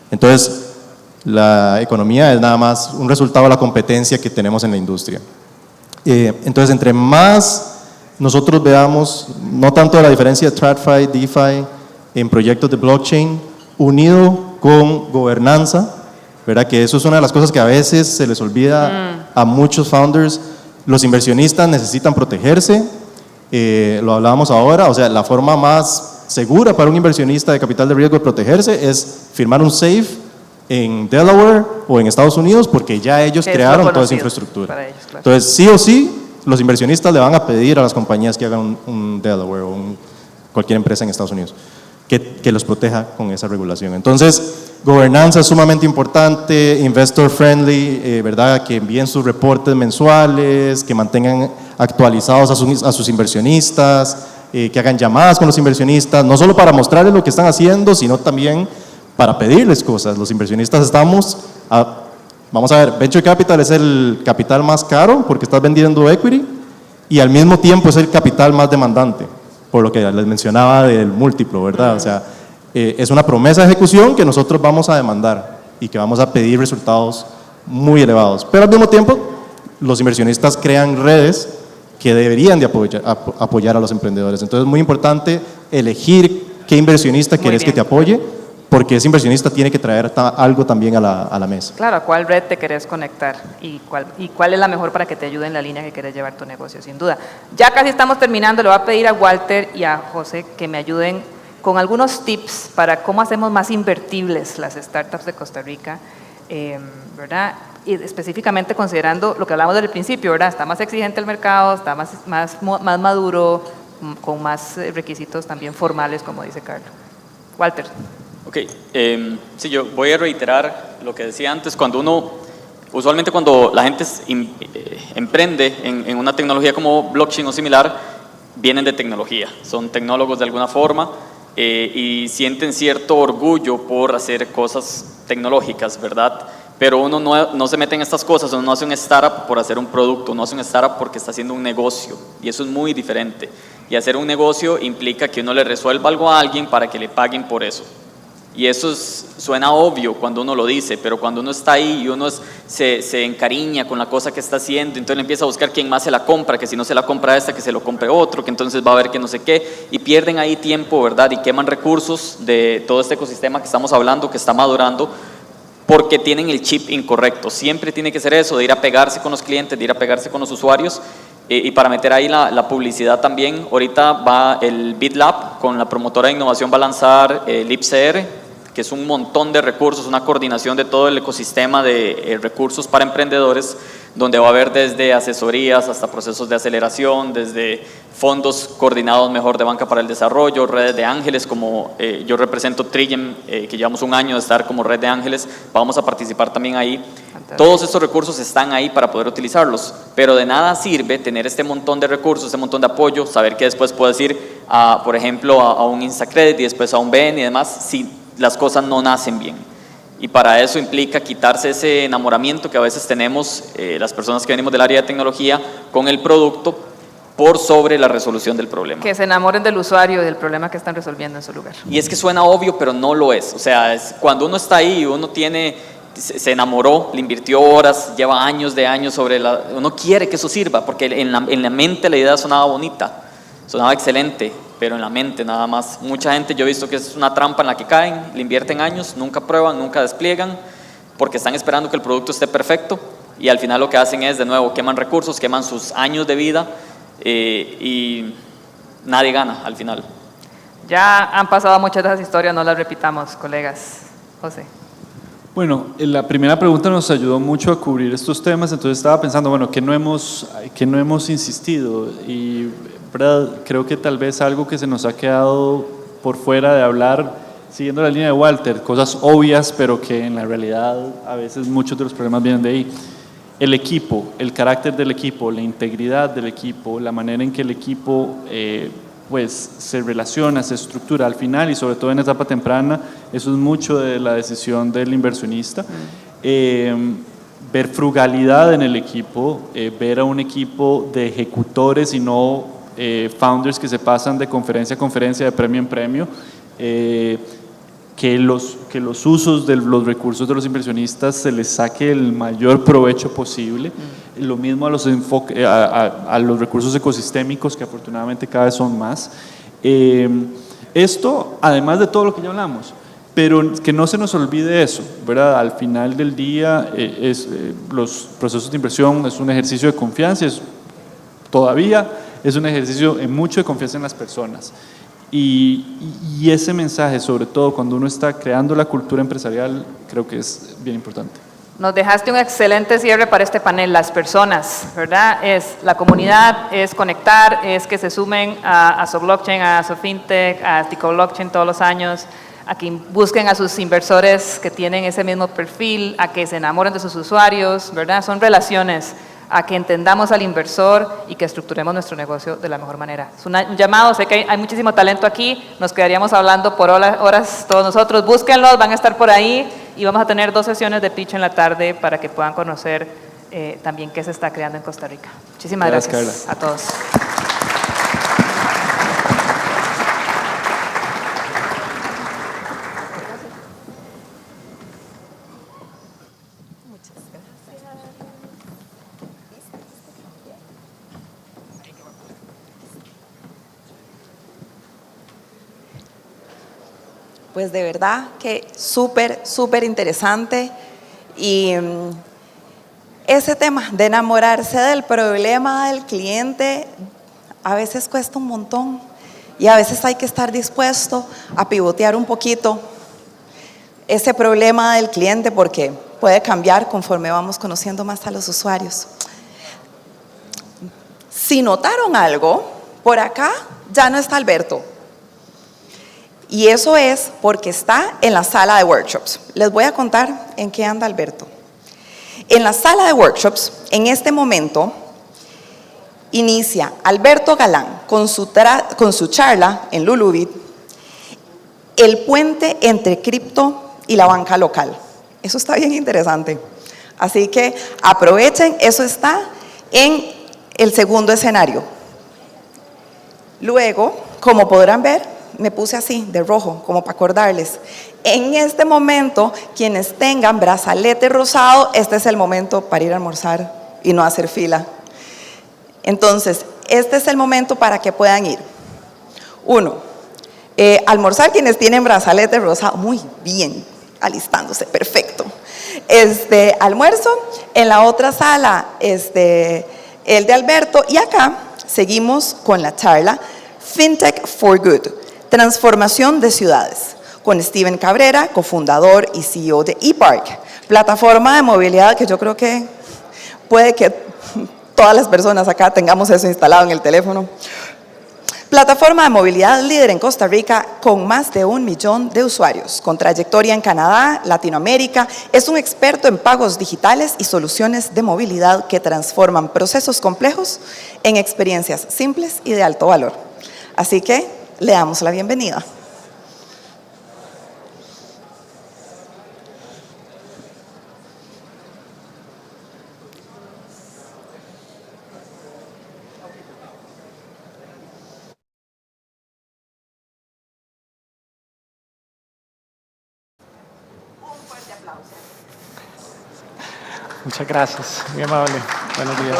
Entonces, la economía es nada más un resultado de la competencia que tenemos en la industria. Entonces, entre más nosotros veamos, no tanto la diferencia de TradFi, DeFi, en proyectos de blockchain, unido con gobernanza, ¿verdad? Que eso es una de las cosas que a veces se les olvida a muchos founders. Los inversionistas necesitan protegerse, lo hablábamos ahora, o sea, la forma más segura para un inversionista de capital de riesgo de protegerse es firmar un SAFE en Delaware o en Estados Unidos, porque ya ellos crearon toda esa infraestructura. Para ellos, claro. Entonces, sí o sí, los inversionistas le van a pedir a las compañías que hagan un Delaware o cualquier empresa en Estados Unidos que los proteja con esa regulación. Entonces, gobernanza es sumamente importante, investor friendly, ¿verdad? Que envíen sus reportes mensuales, que mantengan actualizados a sus inversionistas, que hagan llamadas con los inversionistas, no solo para mostrarles lo que están haciendo, sino también para pedirles cosas. Los inversionistas vamos a ver, Venture Capital es el capital más caro porque estás vendiendo equity, y al mismo tiempo es el capital más demandante, por lo que les mencionaba del múltiplo, ¿verdad? O sea, es una promesa de ejecución que nosotros vamos a demandar y que vamos a pedir resultados muy elevados. Pero al mismo tiempo, los inversionistas crean redes que deberían de apoyar a los emprendedores. Entonces es muy importante elegir qué inversionista quieres que te apoye, porque ese inversionista tiene que traer algo también a la mesa. Claro, ¿a cuál red te querés conectar? ¿Y cuál es la mejor para que te ayude en la línea que querés llevar tu negocio? Sin duda. Ya casi estamos terminando, le voy a pedir a Walter y a José que me ayuden con algunos tips para cómo hacemos más invertibles las startups de Costa Rica, ¿verdad? Y específicamente considerando lo que hablamos desde el principio, ¿verdad? Está más exigente el mercado, está más maduro, con más requisitos también formales, como dice Carlos. Walter. Ok, sí, yo voy a reiterar lo que decía antes. Usualmente cuando la gente emprende en una tecnología como blockchain o similar, vienen de tecnología, son tecnólogos de alguna forma y sienten cierto orgullo por hacer cosas tecnológicas, ¿verdad? Pero uno no se mete en estas cosas, uno no hace un startup por hacer un producto, uno hace un startup porque está haciendo un negocio y eso es muy diferente. Y hacer un negocio implica que uno le resuelva algo a alguien para que le paguen por eso. Y eso suena obvio cuando uno lo dice, pero cuando uno está ahí y uno se encariña con la cosa que está haciendo, entonces le empieza a buscar quién más se la compra, que si no se la compra esta, que se lo compre otro, que entonces va a ver que no sé qué, y pierden ahí tiempo, ¿verdad? Y queman recursos de todo este ecosistema que estamos hablando, que está madurando, porque tienen el chip incorrecto. Siempre tiene que ser eso, de ir a pegarse con los clientes, de ir a pegarse con los usuarios, y para meter ahí la publicidad también. Ahorita va el BitLab con la promotora de innovación, va a lanzar LipCR, que es un montón de recursos, una coordinación de todo el ecosistema de recursos para emprendedores, donde va a haber desde asesorías hasta procesos de aceleración, desde fondos coordinados mejor de banca para el desarrollo, redes de ángeles, como yo represento Trillium, que llevamos un año de estar como red de ángeles, vamos a participar también ahí. Todos estos recursos están ahí para poder utilizarlos, pero de nada sirve tener este montón de recursos, este montón de apoyo, saber que después puedes ir, por ejemplo, a un Instacredit y después a un BEN y demás, si las cosas no nacen bien. Y para eso implica quitarse ese enamoramiento que a veces tenemos las personas que venimos del área de tecnología con el producto por sobre la resolución del problema. Que se enamoren del usuario y del problema que están resolviendo en su lugar. Y es que suena obvio, pero no lo es. O sea, cuando uno está ahí, uno se enamoró, le invirtió horas, lleva años sobre uno quiere que eso sirva, porque en la mente la idea sonaba bonita, sonaba excelente, pero en la mente nada más. Mucha gente, yo he visto que es una trampa en la que caen, le invierten años, nunca prueban, nunca despliegan, porque están esperando que el producto esté perfecto, y al final lo que hacen es, de nuevo, queman recursos, queman sus años de vida, y nadie gana al final. Ya han pasado muchas de esas historias, no las repitamos, colegas. José. Bueno, la primera pregunta nos ayudó mucho a cubrir estos temas, entonces estaba pensando, bueno, ¿qué no hemos insistido? Y ¿verdad? Creo que tal vez algo que se nos ha quedado por fuera de hablar, siguiendo la línea de Walter, cosas obvias, pero que en la realidad a veces muchos de los problemas vienen de ahí. El equipo, el carácter del equipo, la integridad del equipo, la manera en que el equipo pues se relaciona, se estructura al final y sobre todo en etapa temprana, eso es mucho de la decisión del inversionista. Ver frugalidad en el equipo, ver a un equipo de ejecutores y no founders que se pasan de conferencia a conferencia, de premio en premio, que los usos de los recursos de los inversionistas se les saque el mayor provecho posible. Lo mismo a los recursos ecosistémicos, que afortunadamente cada vez son más. Esto, además de todo lo que ya hablamos, pero que no se nos olvide eso, ¿verdad? Al final del día, los procesos de inversión es un ejercicio de confianza, todavía es un ejercicio mucho de confianza en las personas. Y ese mensaje, sobre todo cuando uno está creando la cultura empresarial, creo que es bien importante. Nos dejaste un excelente cierre para este panel, las personas, ¿verdad? Es la comunidad, es conectar, es que se sumen a su blockchain, a su fintech, a Tico Blockchain todos los años, a que busquen a sus inversores que tienen ese mismo perfil, a que se enamoren de sus usuarios, ¿verdad? Son relaciones, a que entendamos al inversor y que estructuremos nuestro negocio de la mejor manera. Es un llamado, sé que hay muchísimo talento aquí, nos quedaríamos hablando por horas todos nosotros, búsquenlos, van a estar por ahí y vamos a tener 2 sesiones de pitch en la tarde para que puedan conocer también qué se está creando en Costa Rica. Muchísimas gracias a todos. Pues de verdad que súper, súper interesante. Y ese tema de enamorarse del problema del cliente a veces cuesta un montón y a veces hay que estar dispuesto a pivotear un poquito ese problema del cliente porque puede cambiar conforme vamos conociendo más a los usuarios. Si notaron algo, por acá ya no está Alberto. Y eso es porque está en la sala de workshops. Les voy a contar en qué anda Alberto. En la sala de workshops, en este momento, inicia Alberto Galán con su charla en Lulubit, el puente entre cripto y la banca local. Eso está bien interesante. Así que aprovechen, eso está en el segundo escenario. Luego, como podrán ver, me puse así, de rojo, como para acordarles. En este momento, quienes tengan brazalete rosado, este es el momento para ir a almorzar y no hacer fila. Entonces, este es el momento para que puedan ir. 1, almorzar quienes tienen brazalete rosado. Muy bien, alistándose, perfecto. Almuerzo en la otra sala, el de Alberto. Y acá seguimos con la charla FinTech for Good. Transformación de ciudades, con Steven Cabrera, cofundador y CEO de ePark, plataforma de movilidad que yo creo que puede que todas las personas acá tengamos eso instalado en el teléfono. Plataforma de movilidad líder en Costa Rica con más de 1 millón de usuarios, con trayectoria en Canadá, Latinoamérica. Es un experto en pagos digitales y soluciones de movilidad que transforman procesos complejos en experiencias simples y de alto valor. Así que le damos la bienvenida. Muchas gracias, muy amable. Buenos días.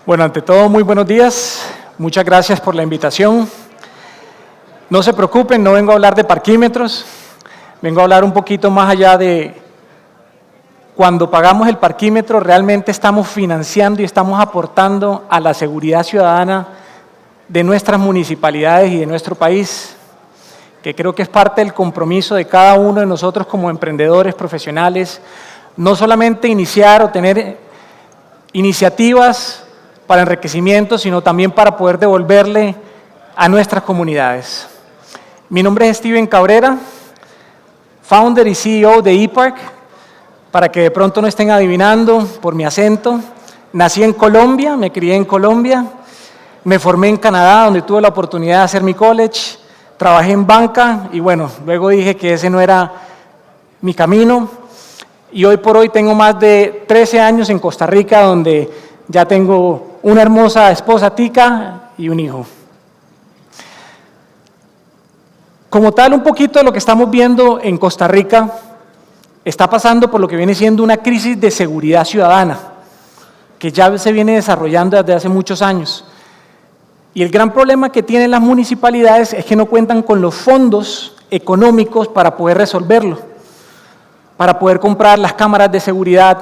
Bueno, ante todo, muy buenos días. Muchas gracias por la invitación. No se preocupen, no vengo a hablar de parquímetros. Vengo a hablar un poquito más allá de cuando pagamos el parquímetro, realmente estamos financiando y estamos aportando a la seguridad ciudadana de nuestras municipalidades y de nuestro país, que creo que es parte del compromiso de cada uno de nosotros como emprendedores profesionales, no solamente iniciar o tener iniciativas para enriquecimiento, sino también para poder devolverle a nuestras comunidades. Mi nombre es Steven Cabrera, founder y CEO de ePark. Para que de pronto no estén adivinando por mi acento, nací en Colombia, me crié en Colombia, me formé en Canadá, donde tuve la oportunidad de hacer mi college, trabajé en banca y bueno, luego dije que ese no era mi camino y hoy por hoy tengo más de 13 años en Costa Rica, donde ya tengo una hermosa esposa tica y un hijo. Como tal, un poquito de lo que estamos viendo en Costa Rica está pasando por lo que viene siendo una crisis de seguridad ciudadana, que ya se viene desarrollando desde hace muchos años. Y el gran problema que tienen las municipalidades es que no cuentan con los fondos económicos para poder resolverlo, para poder comprar las cámaras de seguridad,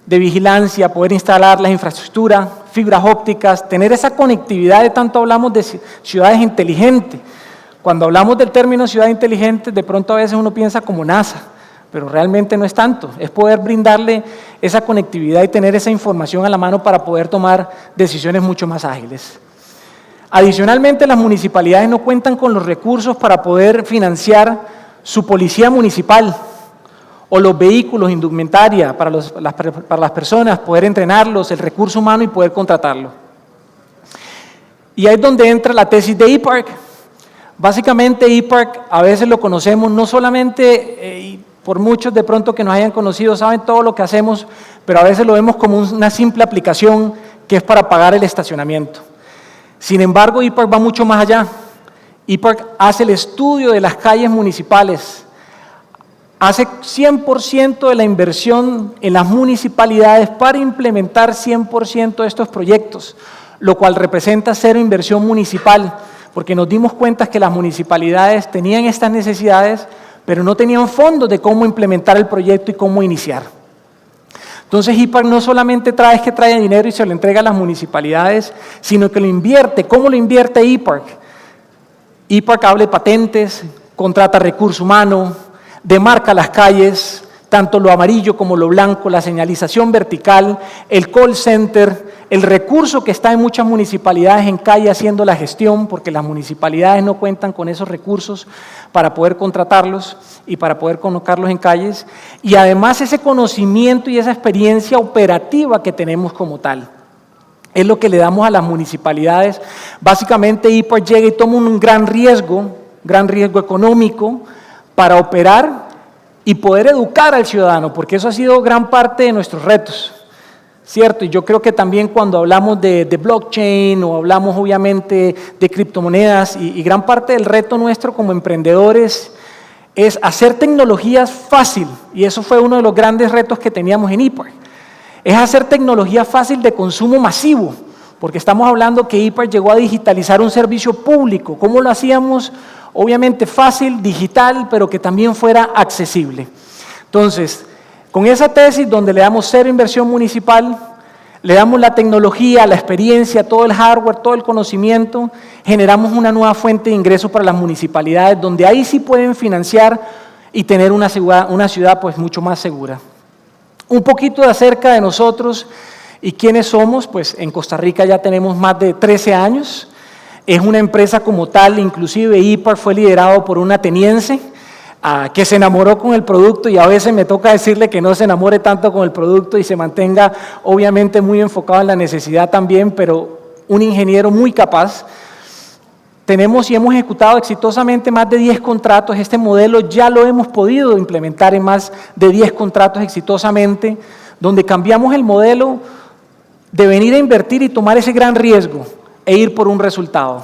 de vigilancia, poder instalar la infraestructura, fibras ópticas, tener esa conectividad de tanto hablamos de ciudades inteligentes. Cuando hablamos del término ciudad inteligente, de pronto a veces uno piensa como NASA, pero realmente no es tanto, es poder brindarle esa conectividad y tener esa información a la mano para poder tomar decisiones mucho más ágiles. Adicionalmente, las municipalidades no cuentan con los recursos para poder financiar su policía municipal o los vehículos, indumentaria para las personas, poder entrenarlos, el recurso humano y poder contratarlo. Y ahí es donde entra la tesis de ePark. Básicamente ePark a veces lo conocemos no solamente, por muchos de pronto que nos hayan conocido saben todo lo que hacemos, pero a veces lo vemos como una simple aplicación que es para pagar el estacionamiento. Sin embargo, ePark va mucho más allá. ePark hace el estudio de las calles municipales, hace 100% de la inversión en las municipalidades para implementar 100% de estos proyectos, lo cual representa cero inversión municipal, porque nos dimos cuenta que las municipalidades tenían estas necesidades, pero no tenían fondos de cómo implementar el proyecto y cómo iniciar. Entonces IPARC no solamente trae dinero y se lo entrega a las municipalidades, sino que lo invierte. ¿Cómo lo invierte IPARC? IPARC habla de patentes, contrata recurso humano, demarca las calles, tanto lo amarillo como lo blanco, la señalización vertical, el call center, el recurso que está en muchas municipalidades en calle haciendo la gestión, porque las municipalidades no cuentan con esos recursos para poder contratarlos y para poder colocarlos en calles, y además ese conocimiento y esa experiencia operativa que tenemos como tal. Es lo que le damos a las municipalidades. Básicamente IPARC llega y toma un gran riesgo económico para operar y poder educar al ciudadano, porque eso ha sido gran parte de nuestros retos, ¿cierto? Y yo creo que también cuando hablamos de blockchain o hablamos obviamente de criptomonedas y gran parte del reto nuestro como emprendedores es hacer tecnologías fácil, y eso fue uno de los grandes retos que teníamos en IPARC, es hacer tecnología fácil de consumo masivo, porque estamos hablando que IPARC llegó a digitalizar un servicio público. ¿Cómo lo hacíamos? Obviamente fácil, digital, pero que también fuera accesible. Entonces, con esa tesis donde le damos cero inversión municipal, le damos la tecnología, la experiencia, todo el hardware, todo el conocimiento, generamos una nueva fuente de ingreso para las municipalidades, donde ahí sí pueden financiar y tener una ciudad pues mucho más segura. Un poquito de acerca de nosotros y quiénes somos, pues en Costa Rica ya tenemos más de 13 años. Es una empresa como tal, inclusive IPARC fue liderado por un ateniense que se enamoró con el producto, y a veces me toca decirle que no se enamore tanto con el producto y se mantenga obviamente muy enfocado en la necesidad también, pero un ingeniero muy capaz. Tenemos y hemos ejecutado exitosamente más de 10 contratos. Este modelo ya lo hemos podido implementar en más de 10 contratos exitosamente, donde cambiamos el modelo de venir a invertir y tomar ese gran riesgo e ir por un resultado.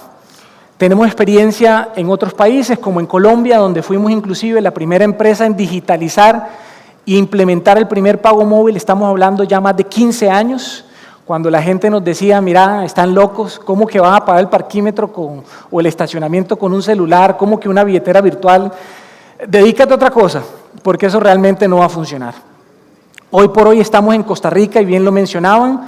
Tenemos experiencia en otros países, como en Colombia, donde fuimos inclusive la primera empresa en digitalizar e implementar el primer pago móvil. Estamos hablando ya más de 15 años, cuando la gente nos decía, mira, están locos, ¿cómo que van a pagar el parquímetro o el estacionamiento con un celular? ¿Cómo que una billetera virtual? Dedícate a otra cosa, porque eso realmente no va a funcionar. Hoy por hoy estamos en Costa Rica, y bien lo mencionaban.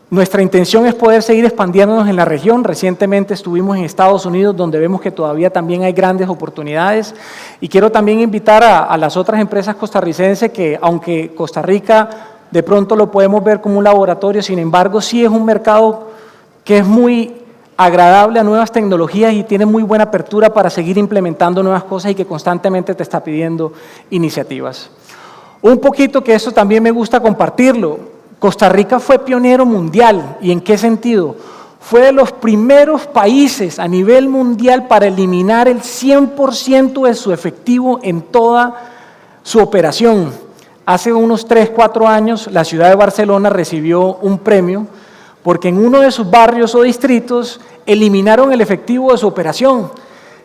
Nuestra intención es poder seguir expandiéndonos en la región. Recientemente estuvimos en Estados Unidos, donde vemos que todavía también hay grandes oportunidades. Y quiero también invitar a las otras empresas costarricenses que, aunque Costa Rica de pronto lo podemos ver como un laboratorio, sin embargo sí es un mercado que es muy agradable a nuevas tecnologías y tiene muy buena apertura para seguir implementando nuevas cosas, y que constantemente te está pidiendo iniciativas. Un poquito que eso también me gusta compartirlo. Costa Rica fue pionero mundial. ¿Y en qué sentido? Fue de los primeros países a nivel mundial para eliminar el 100% de su efectivo en toda su operación. Hace unos 3, 4 años la ciudad de Barcelona recibió un premio porque en uno de sus barrios o distritos eliminaron el efectivo de su operación.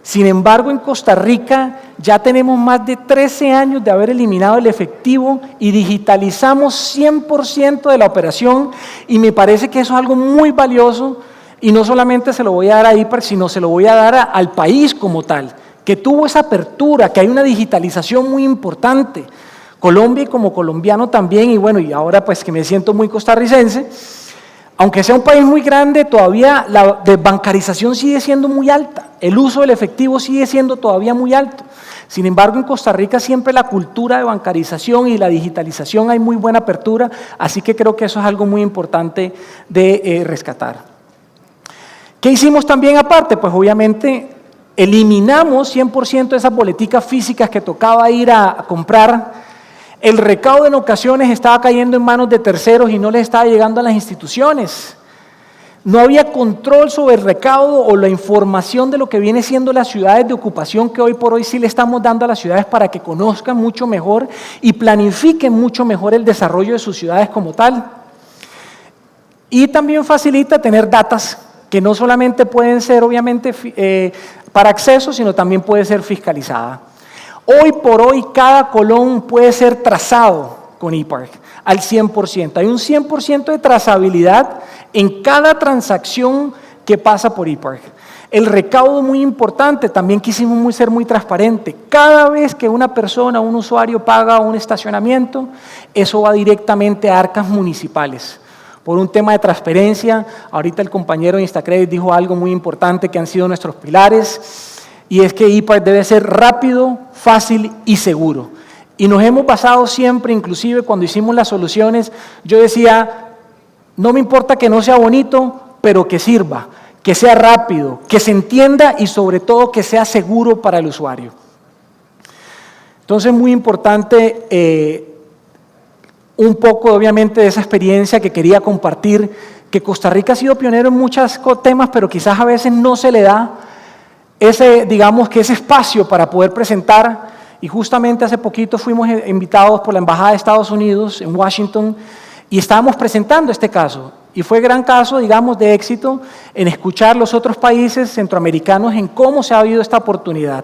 Sin embargo, en Costa Rica ya tenemos más de 13 años de haber eliminado el efectivo y digitalizamos 100% de la operación, y me parece que eso es algo muy valioso, y no solamente se lo voy a dar a IPARC, sino se lo voy a dar al país como tal, que tuvo esa apertura, que hay una digitalización muy importante. Colombia, y como colombiano también, y bueno, y ahora pues que me siento muy costarricense, aunque sea un país muy grande, todavía la desbancarización sigue siendo muy alta, el uso del efectivo sigue siendo todavía muy alto. Sin embargo, en Costa Rica siempre la cultura de bancarización y la digitalización hay muy buena apertura, así que creo que eso es algo muy importante de rescatar. ¿Qué hicimos también aparte? Pues obviamente eliminamos 100% de esas boleticas físicas que tocaba ir a comprar. El recaudo en ocasiones estaba cayendo en manos de terceros y no les estaba llegando a las instituciones. No había control sobre el recaudo o la información de lo que viene siendo las ciudades de ocupación, que hoy por hoy sí le estamos dando a las ciudades para que conozcan mucho mejor y planifiquen mucho mejor el desarrollo de sus ciudades como tal. Y también facilita tener datas que no solamente pueden ser obviamente para acceso, sino también puede ser fiscalizada. Hoy por hoy cada colón puede ser trazado con IPARC al 100%. Hay un 100% de trazabilidad en cada transacción ¿qué pasa por ePark? El recaudo muy importante, también quisimos ser muy transparente. Cada vez que una persona, un usuario paga un estacionamiento, eso va directamente a arcas municipales. Por un tema de transparencia, ahorita el compañero de Instacredit dijo algo muy importante que han sido nuestros pilares, y es que ePark debe ser rápido, fácil y seguro. Y nos hemos basado siempre, inclusive cuando hicimos las soluciones, yo decía, no me importa que no sea bonito, pero que sirva, que sea rápido, que se entienda y sobre todo que sea seguro para el usuario. Entonces, muy importante un poco, obviamente, de esa experiencia que quería compartir, que Costa Rica ha sido pionero en muchos temas, pero quizás a veces no se le da ese espacio para poder presentar. Y justamente hace poquito fuimos invitados por la Embajada de Estados Unidos en Washington y estábamos presentando este caso. Y fue gran caso, digamos, de éxito en escuchar los otros países centroamericanos en cómo se ha habido esta oportunidad.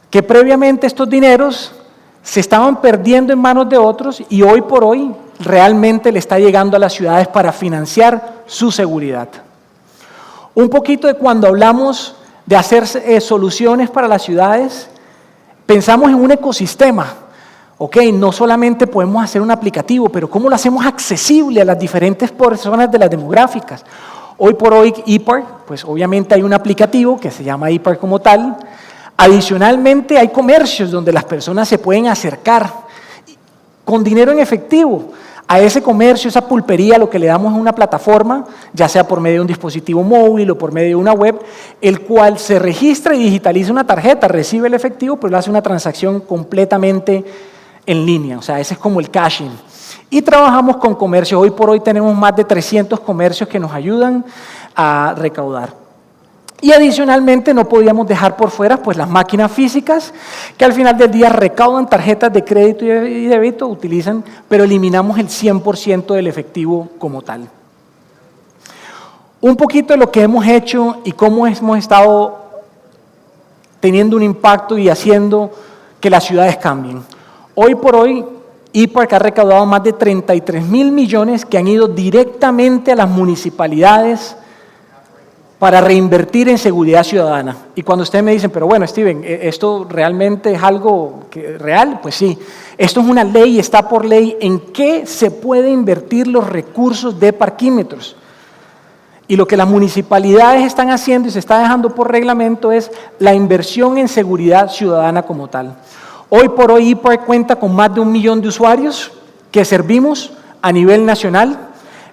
Que previamente estos dineros se estaban perdiendo en manos de otros y hoy por hoy realmente le está llegando a las ciudades para financiar su seguridad. Un poquito de cuando hablamos de hacer soluciones para las ciudades, pensamos en un ecosistema. Ok, no solamente podemos hacer un aplicativo, pero ¿cómo lo hacemos accesible a las diferentes personas de las demográficas? Hoy por hoy ePark, pues obviamente hay un aplicativo que se llama ePark como tal. Adicionalmente hay comercios donde las personas se pueden acercar con dinero en efectivo a ese comercio, esa pulpería, lo que le damos es una plataforma, ya sea por medio de un dispositivo móvil o por medio de una web, el cual se registra y digitaliza una tarjeta, recibe el efectivo, pero le hace una transacción completamente en línea, o sea, ese es como el cashing. Y trabajamos con comercios, hoy por hoy tenemos más de 300 comercios que nos ayudan a recaudar. Y adicionalmente no podíamos dejar por fuera pues las máquinas físicas que al final del día recaudan tarjetas de crédito y débito, utilizan, pero eliminamos el 100% del efectivo como tal. Un poquito de lo que hemos hecho y cómo hemos estado teniendo un impacto y haciendo que las ciudades cambien. Hoy por hoy, ePark ha recaudado más de 33.000 millones que han ido directamente a las municipalidades para reinvertir en seguridad ciudadana. Y cuando ustedes me dicen, pero bueno, Steven, ¿esto realmente es algo real? Pues sí, esto es una ley, está por ley en qué se puede invertir los recursos de parquímetros. Y lo que las municipalidades están haciendo y se está dejando por reglamento es la inversión en seguridad ciudadana como tal. Hoy por hoy ePark cuenta con más de 1 millón de usuarios que servimos a nivel nacional.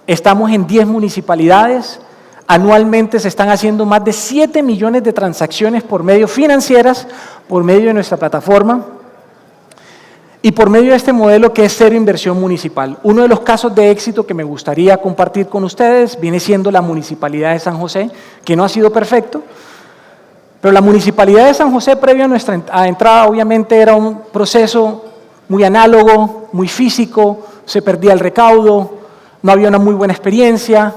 Estamos en 10 municipalidades. Anualmente se están haciendo más de 7 millones de transacciones por medio financieras, por medio de nuestra plataforma y por medio de este modelo que es cero inversión municipal. Uno de los casos de éxito que me gustaría compartir con ustedes viene siendo la Municipalidad de San José, que no ha sido perfecto, pero la Municipalidad de San José previo a nuestra entrada obviamente era un proceso muy análogo, muy físico, se perdía el recaudo, no había una muy buena experiencia,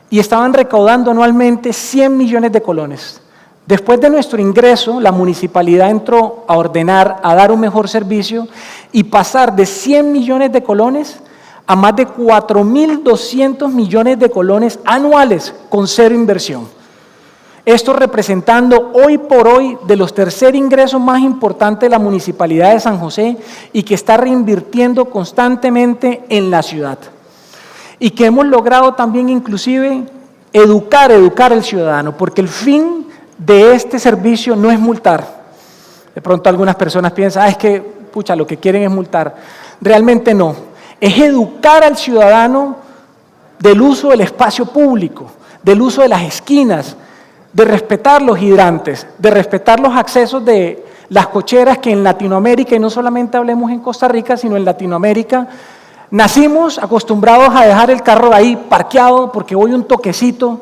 y estaban recaudando anualmente 100 millones de colones. Después de nuestro ingreso, la municipalidad entró a ordenar, a dar un mejor servicio y pasar de 100 millones de colones a más de 4.200 millones de colones anuales con cero inversión. Esto representando hoy por hoy de los tercer ingresos más importantes de la Municipalidad de San José y que está reinvirtiendo constantemente en la ciudad. Y que hemos logrado también inclusive educar al ciudadano, porque el fin de este servicio no es multar. De pronto algunas personas piensan, es que, pucha, lo que quieren es multar. Realmente no, es educar al ciudadano del uso del espacio público, del uso de las esquinas, de respetar los hidrantes, de respetar los accesos de las cocheras que en Latinoamérica, y no solamente hablemos en Costa Rica, sino en Latinoamérica, nacimos acostumbrados a dejar el carro ahí parqueado porque voy un toquecito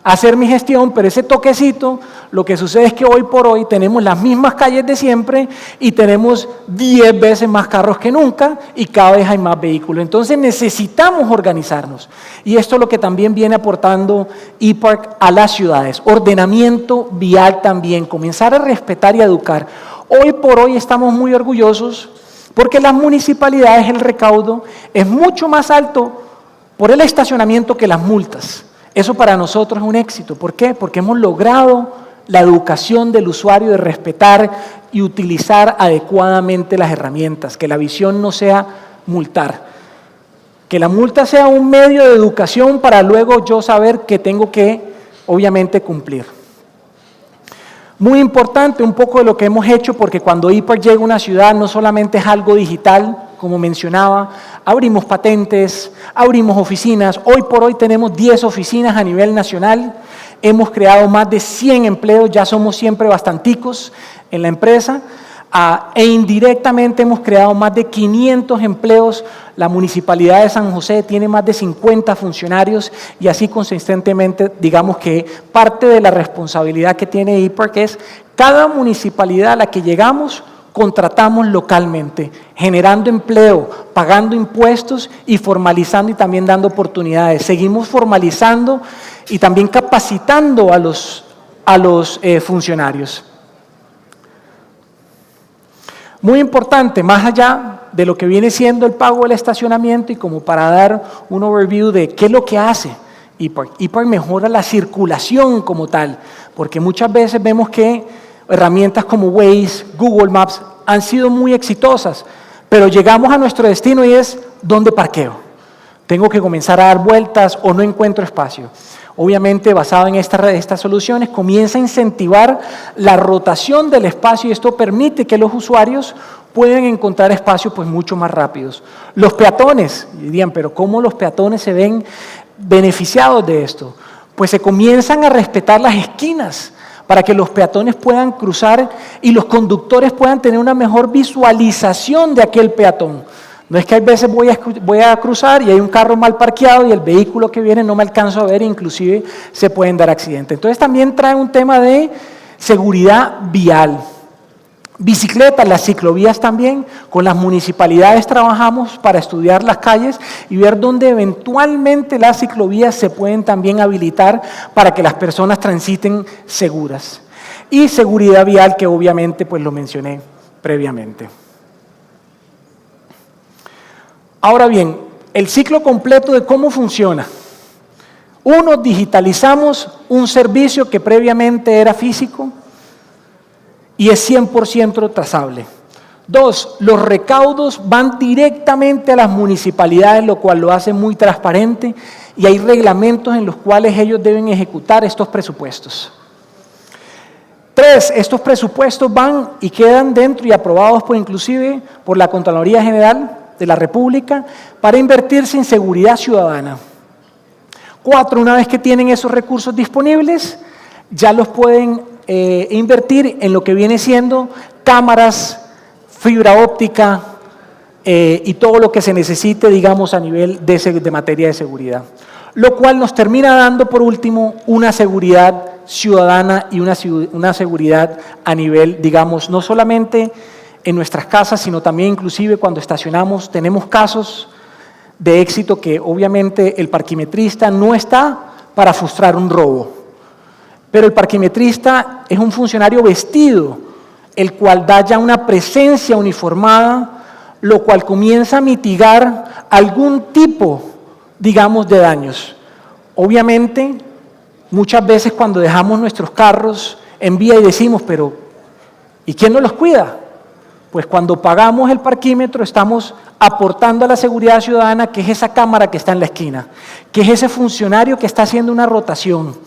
a hacer mi gestión, pero ese toquecito, lo que sucede es que hoy por hoy tenemos las mismas calles de siempre y tenemos 10 veces más carros que nunca y cada vez hay más vehículos. Entonces necesitamos organizarnos y esto es lo que también viene aportando ePark a las ciudades. Ordenamiento vial también, comenzar a respetar y a educar. Hoy por hoy estamos muy orgullosos porque las municipalidades, el recaudo es mucho más alto por el estacionamiento que las multas. Eso para nosotros es un éxito. ¿Por qué? Porque hemos logrado la educación del usuario de respetar y utilizar adecuadamente las herramientas, que la visión no sea multar, que la multa sea un medio de educación para luego yo saber que tengo que, obviamente, cumplir. Muy importante un poco de lo que hemos hecho, porque cuando IPAR llega a una ciudad no solamente es algo digital, como mencionaba, abrimos patentes, abrimos oficinas. Hoy por hoy tenemos 10 oficinas a nivel nacional, hemos creado más de 100 empleos, ya somos siempre bastanticos en la empresa, e indirectamente hemos creado más de 500 empleos. La Municipalidad de San José tiene más de 50 funcionarios y así consistentemente, digamos que parte de la responsabilidad que tiene IPARC es cada municipalidad a la que llegamos, contratamos localmente, generando empleo, pagando impuestos y formalizando y también dando oportunidades. Seguimos formalizando y también capacitando a los funcionarios. Muy importante, más allá de lo que viene siendo el pago del estacionamiento y como para dar un overview de qué es lo que hace IPARC. IPARC mejora la circulación como tal, porque muchas veces vemos que herramientas como Waze, Google Maps han sido muy exitosas, pero llegamos a nuestro destino y es ¿dónde parqueo? Tengo que comenzar a dar vueltas o no encuentro espacio. Obviamente, basado en estas soluciones, comienza a incentivar la rotación del espacio y esto permite que los usuarios puedan encontrar espacios pues, mucho más rápidos. Los peatones, dirían, pero ¿cómo los peatones se ven beneficiados de esto? Pues se comienzan a respetar las esquinas para que los peatones puedan cruzar y los conductores puedan tener una mejor visualización de aquel peatón. No es que hay veces voy a cruzar y hay un carro mal parqueado y el vehículo que viene no me alcanzo a ver e inclusive se pueden dar accidentes. Entonces también trae un tema de seguridad vial. Bicicletas, las ciclovías también, con las municipalidades trabajamos para estudiar las calles y ver dónde eventualmente las ciclovías se pueden también habilitar para que las personas transiten seguras. Y seguridad vial que obviamente pues lo mencioné previamente. Ahora bien, el ciclo completo de cómo funciona. Uno, digitalizamos un servicio que previamente era físico y es 100% trazable. Dos, los recaudos van directamente a las municipalidades, lo cual lo hace muy transparente y hay reglamentos en los cuales ellos deben ejecutar estos presupuestos. Tres, estos presupuestos van y quedan dentro y aprobados inclusive por la Contraloría General de la República para invertirse en seguridad ciudadana. Cuatro, una vez que tienen esos recursos disponibles, ya los pueden invertir en lo que viene siendo cámaras, fibra óptica y todo lo que se necesite, digamos, a nivel de materia de seguridad. Lo cual nos termina dando, por último, una seguridad ciudadana y una seguridad a nivel, digamos, no solamente en nuestras casas, sino también inclusive cuando estacionamos. Tenemos casos de éxito que obviamente el parquimetrista no está para frustrar un robo, pero el parquimetrista es un funcionario vestido, el cual da ya una presencia uniformada, lo cual comienza a mitigar algún tipo, digamos, de daños. Obviamente, muchas veces cuando dejamos nuestros carros en vía y decimos, pero ¿y quién nos los cuida? Pues cuando pagamos el parquímetro estamos aportando a la seguridad ciudadana, que es esa cámara que está en la esquina, que es ese funcionario que está haciendo una rotación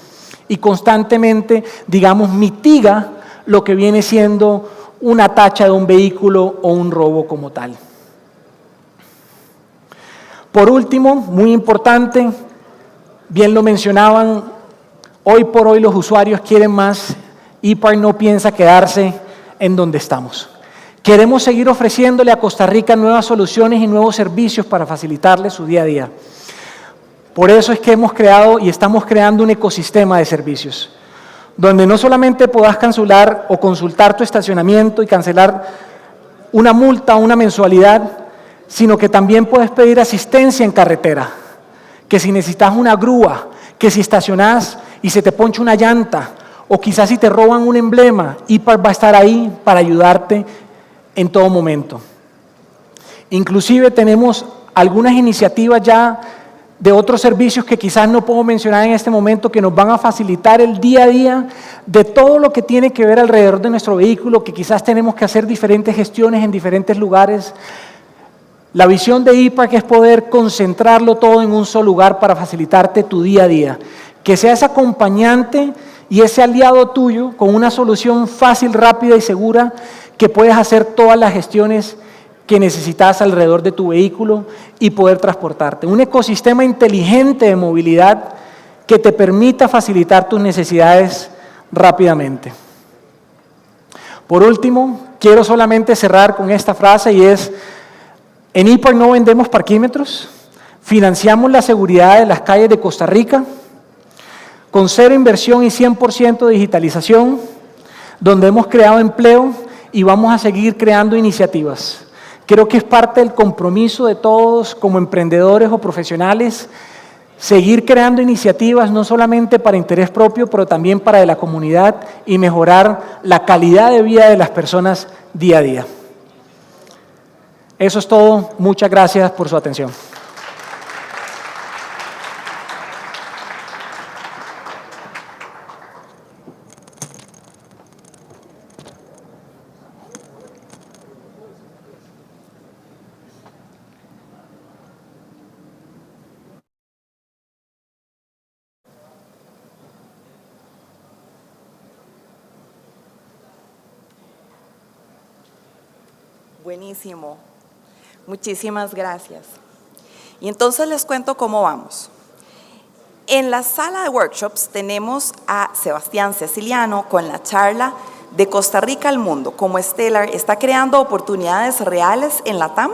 y constantemente, digamos, mitiga lo que viene siendo una tacha de un vehículo o un robo como tal. Por último, muy importante, bien lo mencionaban, hoy por hoy los usuarios quieren más. IPARC no piensa quedarse en donde estamos. Queremos seguir ofreciéndole a Costa Rica nuevas soluciones y nuevos servicios para facilitarle su día a día. Por eso es que hemos creado y estamos creando un ecosistema de servicios, donde no solamente puedas cancelar o consultar tu estacionamiento y cancelar una multa o una mensualidad, sino que también puedes pedir asistencia en carretera, que si necesitas una grúa, que si estacionas y se te poncha una llanta, o quizás si te roban un emblema, IPARC va a estar ahí para ayudarte en todo momento. Inclusive tenemos algunas iniciativas ya de otros servicios que quizás no puedo mencionar en este momento, que nos van a facilitar el día a día de todo lo que tiene que ver alrededor de nuestro vehículo, que quizás tenemos que hacer diferentes gestiones en diferentes lugares. La visión de ePark es poder concentrarlo todo en un solo lugar para facilitarte tu día a día. Que sea ese acompañante y ese aliado tuyo con una solución fácil, rápida y segura que puedes hacer todas las gestiones que necesitas alrededor de tu vehículo y poder transportarte. Un ecosistema inteligente de movilidad que te permita facilitar tus necesidades rápidamente. Por último, quiero solamente cerrar con esta frase y es: en ePark no vendemos parquímetros, financiamos la seguridad de las calles de Costa Rica, con 0 inversión y 100% digitalización, donde hemos creado empleo y vamos a seguir creando iniciativas. Creo que es parte del compromiso de todos como emprendedores o profesionales, seguir creando iniciativas no solamente para interés propio, pero también para de la comunidad y mejorar la calidad de vida de las personas día a día. Eso es todo. Muchas gracias por su atención. Buenísimo. Muchísimas gracias. Y entonces les cuento cómo vamos. En la sala de workshops tenemos a Sebastián Ceciliano con la charla de Costa Rica al mundo, cómo Stellar está creando oportunidades reales en la TAM,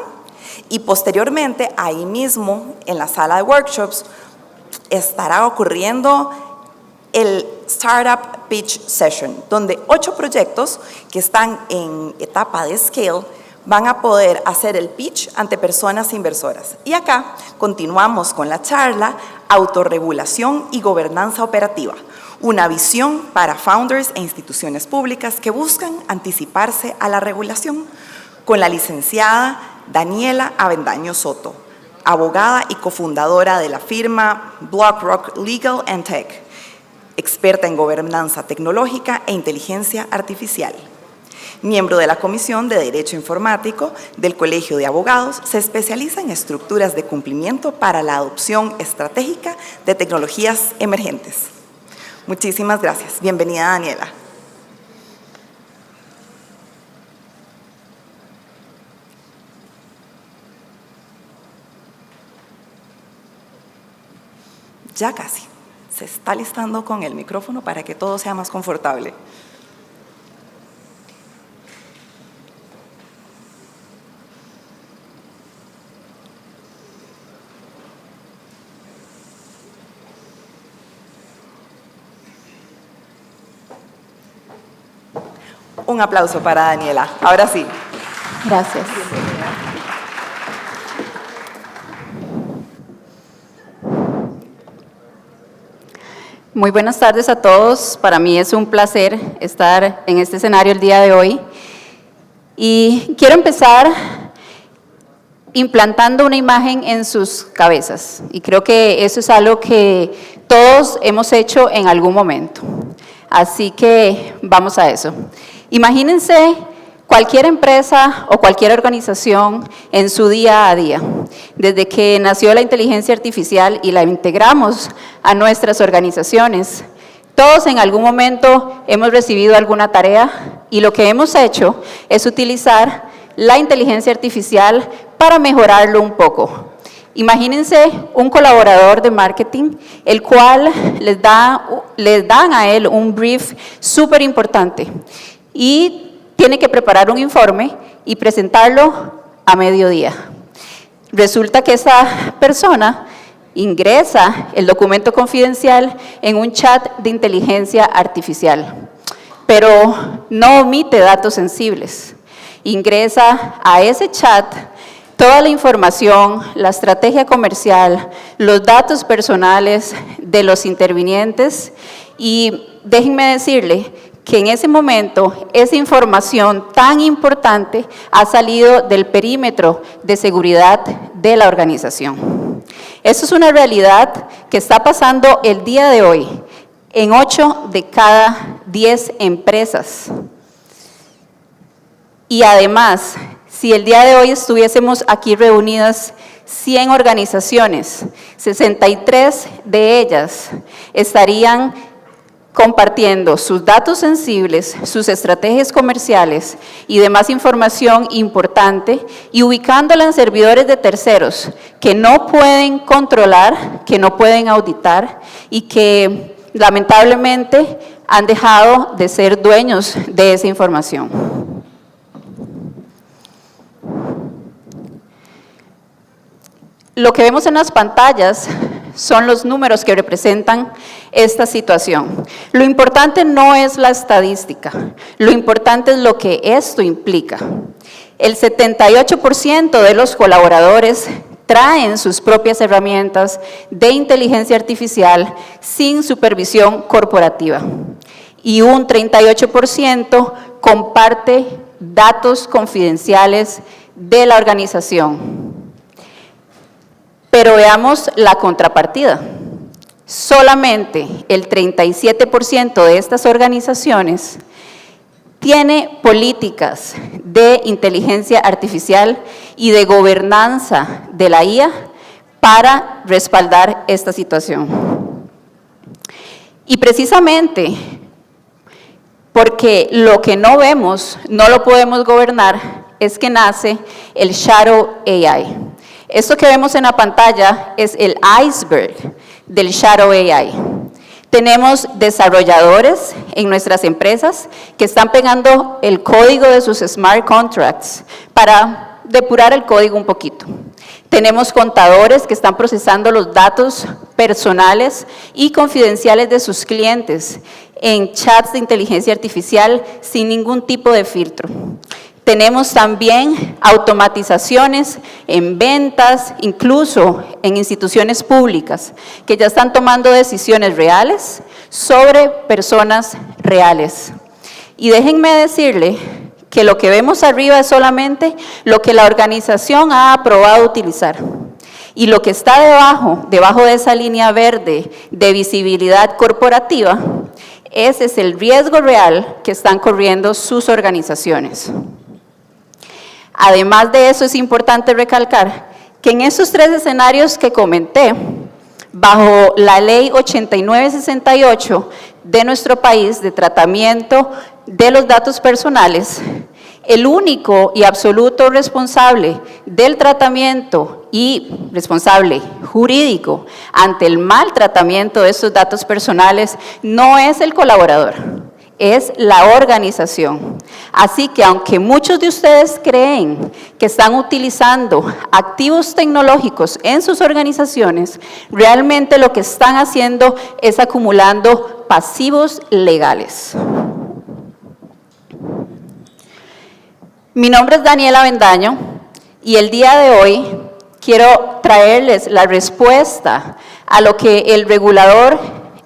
y posteriormente ahí mismo en la sala de workshops estará ocurriendo el Startup Pitch Session, donde 8 proyectos que están en etapa de scale van a poder hacer el pitch ante personas inversoras. Y acá continuamos con la charla Autorregulación y Gobernanza Operativa, una visión para founders e instituciones públicas que buscan anticiparse a la regulación, con la licenciada Daniela Avendaño Soto, abogada y cofundadora de la firma BlackRock Legal & Tech, experta en gobernanza tecnológica e inteligencia artificial. Miembro de la Comisión de Derecho Informático del Colegio de Abogados, se especializa en estructuras de cumplimiento para la adopción estratégica de tecnologías emergentes. Muchísimas gracias. Bienvenida, Daniela. Ya casi. Se está listando con el micrófono para que todo sea más confortable. Un aplauso para Daniela. Ahora sí. Gracias. Muy buenas tardes a todos. Para mí es un placer estar en este escenario el día de hoy. Y quiero empezar implantando una imagen en sus cabezas. Y creo que eso es algo que todos hemos hecho en algún momento. Así que vamos a eso. Imagínense cualquier empresa o cualquier organización en su día a día. Desde que nació la inteligencia artificial y la integramos a nuestras organizaciones, todos en algún momento hemos recibido alguna tarea y lo que hemos hecho es utilizar la inteligencia artificial para mejorarlo un poco. Imagínense un colaborador de marketing, el cual les dan a él un brief súper importante y tiene que preparar un informe y presentarlo a mediodía. Resulta que esa persona ingresa el documento confidencial en un chat de inteligencia artificial, pero no omite datos sensibles. Ingresa a ese chat toda la información, la estrategia comercial, los datos personales de los intervinientes y déjenme decirle que en ese momento esa información tan importante ha salido del perímetro de seguridad de la organización. Eso es una realidad que está pasando el día de hoy en 8 de cada 10 empresas. Y además, si el día de hoy estuviésemos aquí reunidas 100 organizaciones, 63 de ellas estarían compartiendo sus datos sensibles, sus estrategias comerciales y demás información importante y ubicándola en servidores de terceros que no pueden controlar, que no pueden auditar y que lamentablemente han dejado de ser dueños de esa información. Lo que vemos en las pantallas son los números que representan esta situación. Lo importante no es la estadística, lo importante es lo que esto implica. El 78% de los colaboradores traen sus propias herramientas de inteligencia artificial sin supervisión corporativa. Y un 38% comparte datos confidenciales de la organización. Pero veamos la contrapartida. Solamente el 37% de estas organizaciones tiene políticas de inteligencia artificial y de gobernanza de la IA para respaldar esta situación. Y precisamente porque lo que no vemos, no lo podemos gobernar, es que nace el Shadow AI. Esto que vemos en la pantalla es el iceberg del Shadow AI. Tenemos desarrolladores en nuestras empresas que están pegando el código de sus smart contracts para depurar el código un poquito. Tenemos contadores que están procesando los datos personales y confidenciales de sus clientes en chats de inteligencia artificial sin ningún tipo de filtro. Tenemos también automatizaciones en ventas, incluso en instituciones públicas, que ya están tomando decisiones reales sobre personas reales. Y déjenme decirle que lo que vemos arriba es solamente lo que la organización ha aprobado utilizar. Y lo que está debajo de esa línea verde de visibilidad corporativa, ese es el riesgo real que están corriendo sus organizaciones. Además de eso, es importante recalcar que en esos 3 escenarios que comenté, bajo la ley 8968 de nuestro país de tratamiento de los datos personales, el único y absoluto responsable del tratamiento y responsable jurídico ante el mal tratamiento de estos datos personales no es el colaborador, es la organización. Así que aunque muchos de ustedes creen que están utilizando activos tecnológicos en sus organizaciones, realmente lo que están haciendo es acumulando pasivos legales. Mi nombre es Daniela Avendaño y el día de hoy quiero traerles la respuesta a lo que el regulador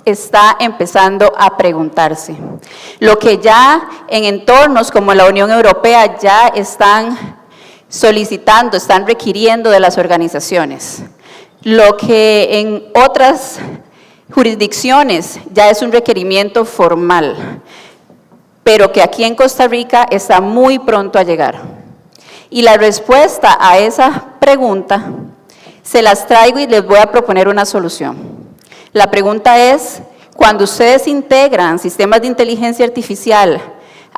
está empezando a preguntarse. Lo que ya en entornos como la Unión Europea ya están solicitando, están requiriendo de las organizaciones. Lo que en otras jurisdicciones ya es un requerimiento formal, pero que aquí en Costa Rica está muy pronto a llegar. Y la respuesta a esa pregunta se las traigo y les voy a proponer una solución. La pregunta es, cuando ustedes integran sistemas de inteligencia artificial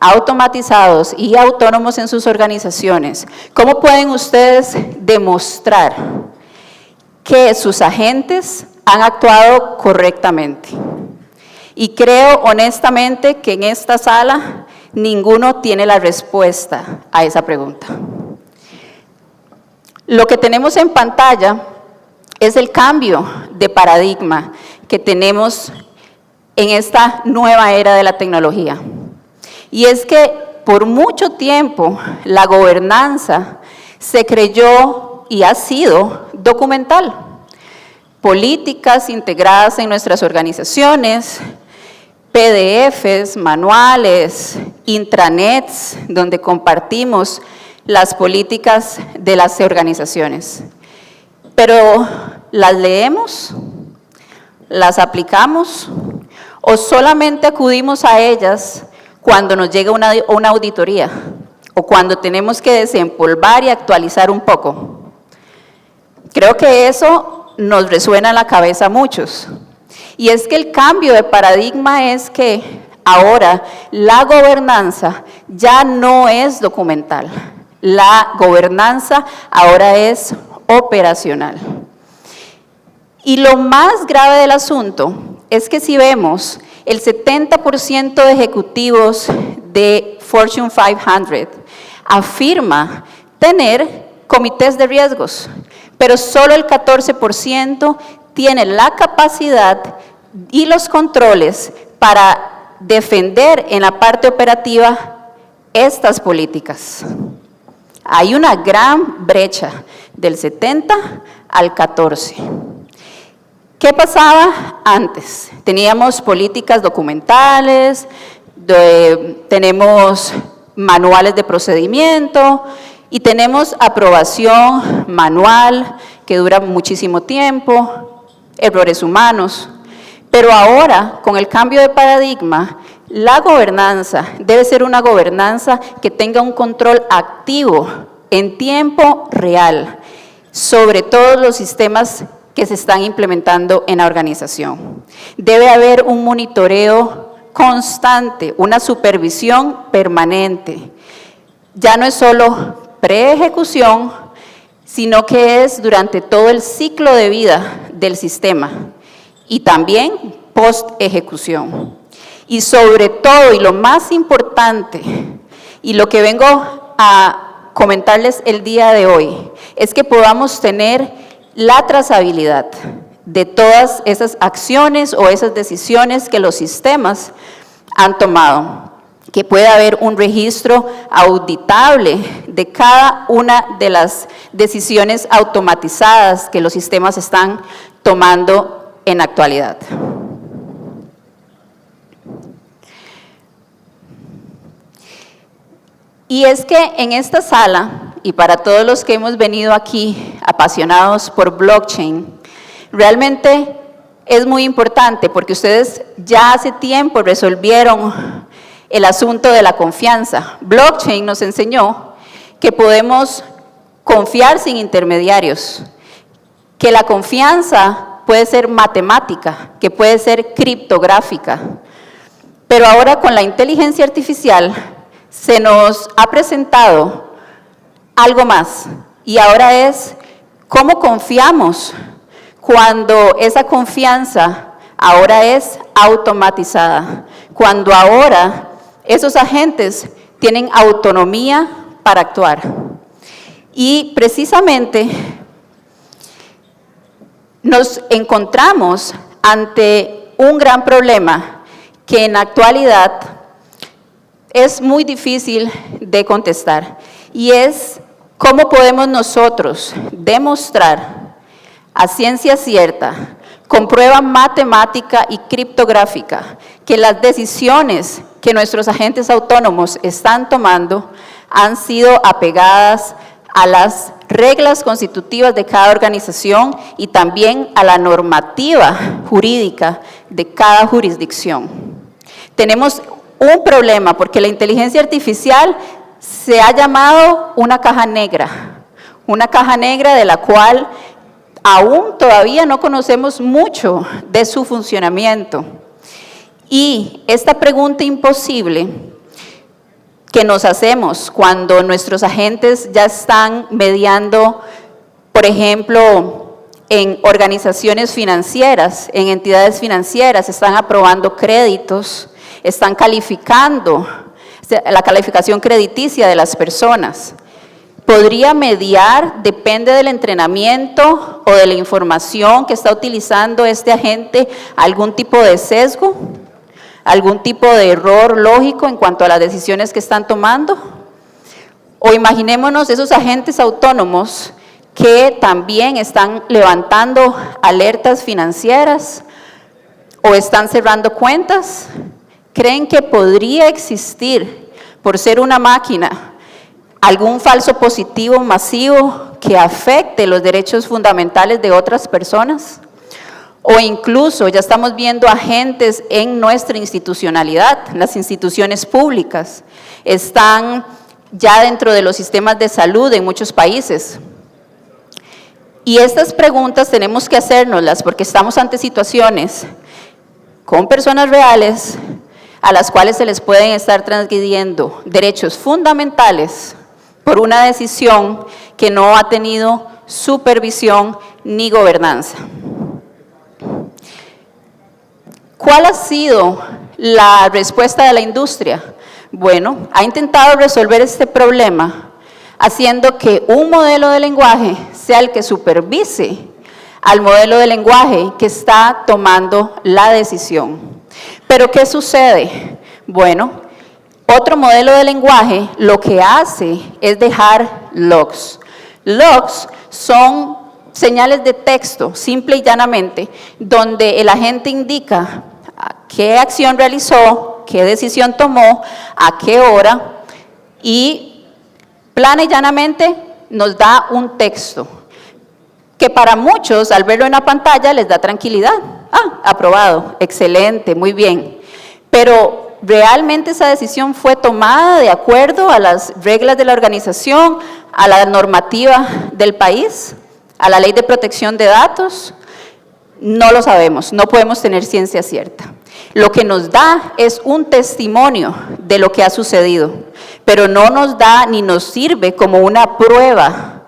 automatizados y autónomos en sus organizaciones, ¿cómo pueden ustedes demostrar que sus agentes han actuado correctamente? Y creo honestamente que en esta sala ninguno tiene la respuesta a esa pregunta. Lo que tenemos en pantalla es el cambio de paradigma que tenemos en esta nueva era de la tecnología. Y es que por mucho tiempo la gobernanza se creyó y ha sido documental. Políticas integradas en nuestras organizaciones, PDFs, manuales, intranets, donde compartimos las políticas de las organizaciones. Pero las leemos, las aplicamos o solamente acudimos a ellas cuando nos llega una auditoría o cuando tenemos que desempolvar y actualizar un poco? Creo que eso nos resuena en la cabeza a muchos. Y es que el cambio de paradigma es que ahora la gobernanza ya no es documental. La gobernanza ahora es operacional. Y lo más grave del asunto es que si vemos el 70% de ejecutivos de Fortune 500 afirma tener comités de riesgos, pero solo el 14% tiene la capacidad y los controles para defender en la parte operativa estas políticas. Hay una gran brecha del 70 al 14. ¿Qué pasaba antes? Teníamos políticas documentales, tenemos manuales de procedimiento y tenemos aprobación manual que dura muchísimo tiempo, errores humanos. Pero ahora, con el cambio de paradigma, la gobernanza debe ser una gobernanza que tenga un control activo en tiempo real sobre todos los sistemas que se están implementando en la organización. Debe haber un monitoreo constante, una supervisión permanente. Ya no es solo pre-ejecución, sino que es durante todo el ciclo de vida del sistema y también post-ejecución. Y sobre todo, y lo más importante, y lo que vengo a comentarles el día de hoy, es que podamos tener la trazabilidad de todas esas acciones o esas decisiones que los sistemas han tomado, que pueda haber un registro auditable de cada una de las decisiones automatizadas que los sistemas están tomando en la actualidad. Y es que en esta sala, y para todos los que hemos venido aquí apasionados por blockchain, realmente es muy importante porque ustedes ya hace tiempo resolvieron el asunto de la confianza. Blockchain nos enseñó que podemos confiar sin intermediarios, que la confianza puede ser matemática, que puede ser criptográfica. Pero ahora con la inteligencia artificial se nos ha presentado algo más, y ahora es cómo confiamos cuando esa confianza ahora es automatizada, cuando ahora esos agentes tienen autonomía para actuar. Y precisamente nos encontramos ante un gran problema que en la actualidad es muy difícil de contestar, y es cómo podemos nosotros demostrar a ciencia cierta, con prueba matemática y criptográfica, que las decisiones que nuestros agentes autónomos están tomando han sido apegadas a las reglas constitutivas de cada organización y también a la normativa jurídica de cada jurisdicción. Tenemos un problema porque la inteligencia artificial se ha llamado una caja negra de la cual aún todavía no conocemos mucho de su funcionamiento. Y esta pregunta imposible que nos hacemos cuando nuestros agentes ya están mediando, por ejemplo, en organizaciones financieras, en entidades financieras, están aprobando créditos, están calificando la calificación crediticia de las personas. ¿Podría mediar, depende del entrenamiento o de la información que está utilizando este agente, algún tipo de sesgo? ¿Algún tipo de error lógico en cuanto a las decisiones que están tomando? O imaginémonos esos agentes autónomos que también están levantando alertas financieras o están cerrando cuentas. ¿Creen que podría existir, por ser una máquina, algún falso positivo masivo que afecte los derechos fundamentales de otras personas, o incluso ya estamos viendo agentes en nuestra institucionalidad, las instituciones públicas, están ya dentro de los sistemas de salud en muchos países. Y estas preguntas tenemos que hacérnoslas porque estamos ante situaciones con personas reales a las cuales se les pueden estar transgrediendo derechos fundamentales por una decisión que no ha tenido supervisión ni gobernanza. ¿Cuál ha sido la respuesta de la industria? Bueno, ha intentado resolver este problema haciendo que un modelo de lenguaje sea el que supervise al modelo de lenguaje que está tomando la decisión. ¿Pero qué sucede? Bueno, otro modelo de lenguaje lo que hace es dejar logs. Logs son señales de texto, simple y llanamente, donde el agente indica qué acción realizó, qué decisión tomó, a qué hora, y plana y llanamente nos da un texto, que para muchos, al verlo en la pantalla, les da tranquilidad. Ah, aprobado, excelente, muy bien. Pero realmente esa decisión fue tomada de acuerdo a las reglas de la organización, a la normativa del país, a la ley de protección de datos. No lo sabemos, no podemos tener ciencia cierta. Lo que nos da es un testimonio de lo que ha sucedido, pero no nos da ni nos sirve como una prueba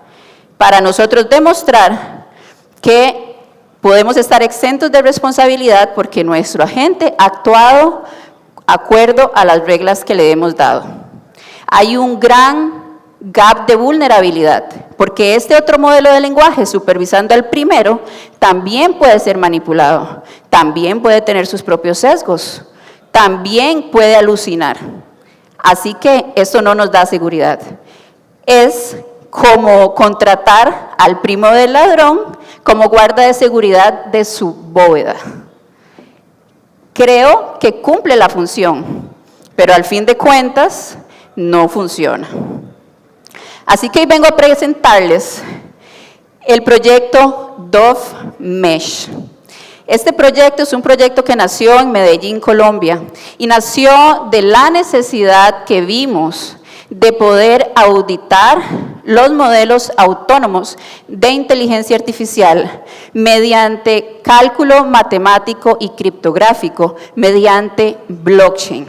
para nosotros demostrar que podemos estar exentos de responsabilidad porque nuestro agente ha actuado de acuerdo a las reglas que le hemos dado. Hay un gran gap de vulnerabilidad, porque este otro modelo de lenguaje, supervisando al primero, también puede ser manipulado, también puede tener sus propios sesgos, también puede alucinar. Así que esto no nos da seguridad. Es como contratar al primo del ladrón como guarda de seguridad de su bóveda. Creo que cumple la función, pero al fin de cuentas no funciona. Así que hoy vengo a presentarles el proyecto Dove Mesh. Este proyecto es un proyecto que nació en Medellín, Colombia, y nació de la necesidad que vimos de poder auditar los modelos autónomos de inteligencia artificial mediante cálculo matemático y criptográfico, mediante blockchain.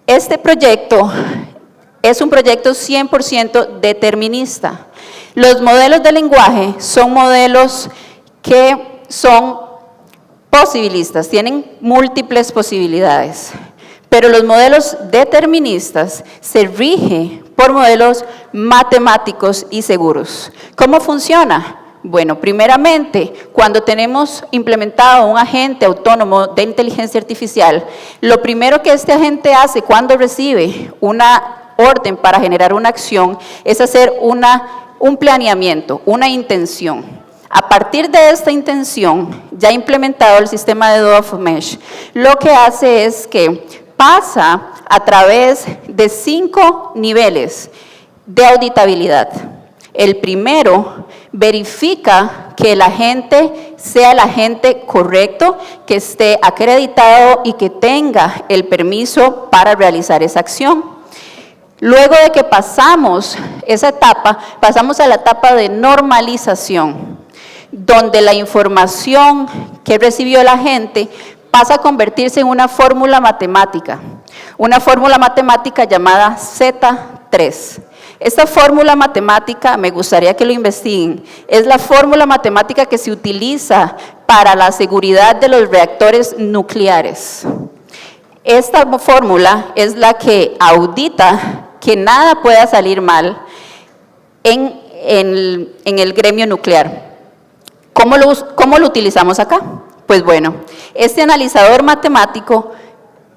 Este proyecto es un proyecto 100% determinista. Los modelos de lenguaje son modelos que son posibilistas, tienen múltiples posibilidades, pero los modelos deterministas se rigen por modelos matemáticos y seguros. ¿Cómo funciona? Bueno, primeramente, cuando tenemos implementado un agente autónomo de inteligencia artificial, lo primero que este agente hace cuando recibe una orden para generar una acción es hacer un planeamiento, una intención. A partir de esta intención, ya implementado el sistema de Dove Mesh, lo que hace es que pasa a través de 5 niveles de auditabilidad. El primero verifica que el agente sea el agente correcto, que esté acreditado y que tenga el permiso para realizar esa acción. Luego de que pasamos esa etapa, pasamos a la etapa de normalización, donde la información que recibió el agente pasa a convertirse en una fórmula matemática llamada Z3. Esta fórmula matemática, me gustaría que lo investiguen, es la fórmula matemática que se utiliza para la seguridad de los reactores nucleares. Esta fórmula es la que audita que nada pueda salir mal en el gremio nuclear. ¿Cómo lo utilizamos acá? Pues bueno, este analizador matemático,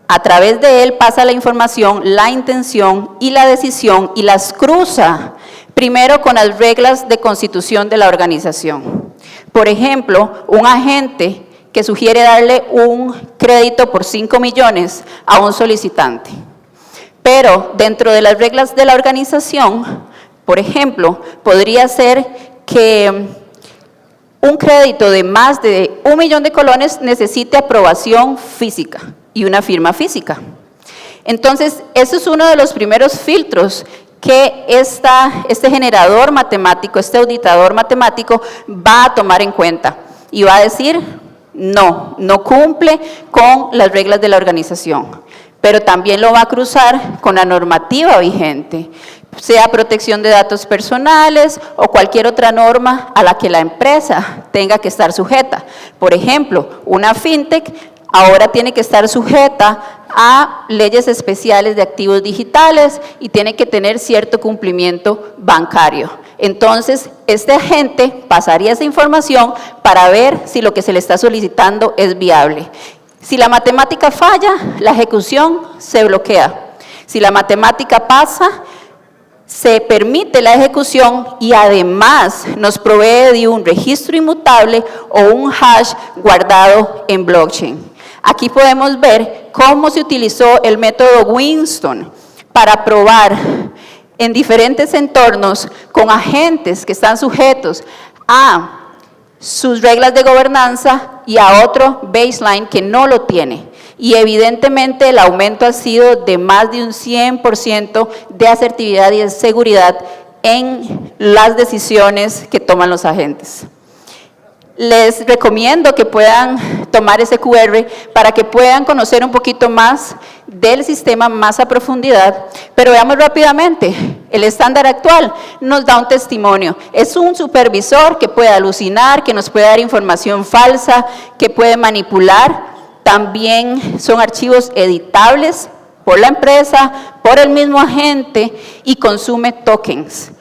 a través de él pasa la información, la intención y la decisión y las cruza primero con las reglas de constitución de la organización. Por ejemplo, un agente que sugiere darle un crédito por 5 millones a un solicitante. Pero dentro de las reglas de la organización, por ejemplo, podría ser que un crédito de más de 1 millón de colones necesite aprobación física y una firma física. Entonces, eso es uno de los primeros filtros que este generador matemático, este auditador matemático va a tomar en cuenta y va a decir, no cumple con las reglas de la organización, pero también lo va a cruzar con la normativa vigente, sea protección de datos personales o cualquier otra norma a la que la empresa tenga que estar sujeta. Por ejemplo, una fintech ahora tiene que estar sujeta a leyes especiales de activos digitales y tiene que tener cierto cumplimiento bancario. Entonces, este agente pasaría esa información para ver si lo que se le está solicitando es viable. Si la matemática falla, la ejecución se bloquea. Si la matemática pasa, se permite la ejecución y además nos provee de un registro inmutable o un hash guardado en blockchain. Aquí podemos ver cómo se utilizó el método Winston para probar en diferentes entornos con agentes que están sujetos a sus reglas de gobernanza y a otro baseline que no lo tiene. Y evidentemente el aumento ha sido de más de un 100% de asertividad y de seguridad en las decisiones que toman los agentes. Les recomiendo que puedan tomar ese QR para que puedan conocer un poquito más del sistema más a profundidad, pero veamos rápidamente, el estándar actual nos da un testimonio, es un supervisor que puede alucinar, que nos puede dar información falsa, que puede manipular, también son archivos editables por la empresa, por el mismo agente y consume tokens.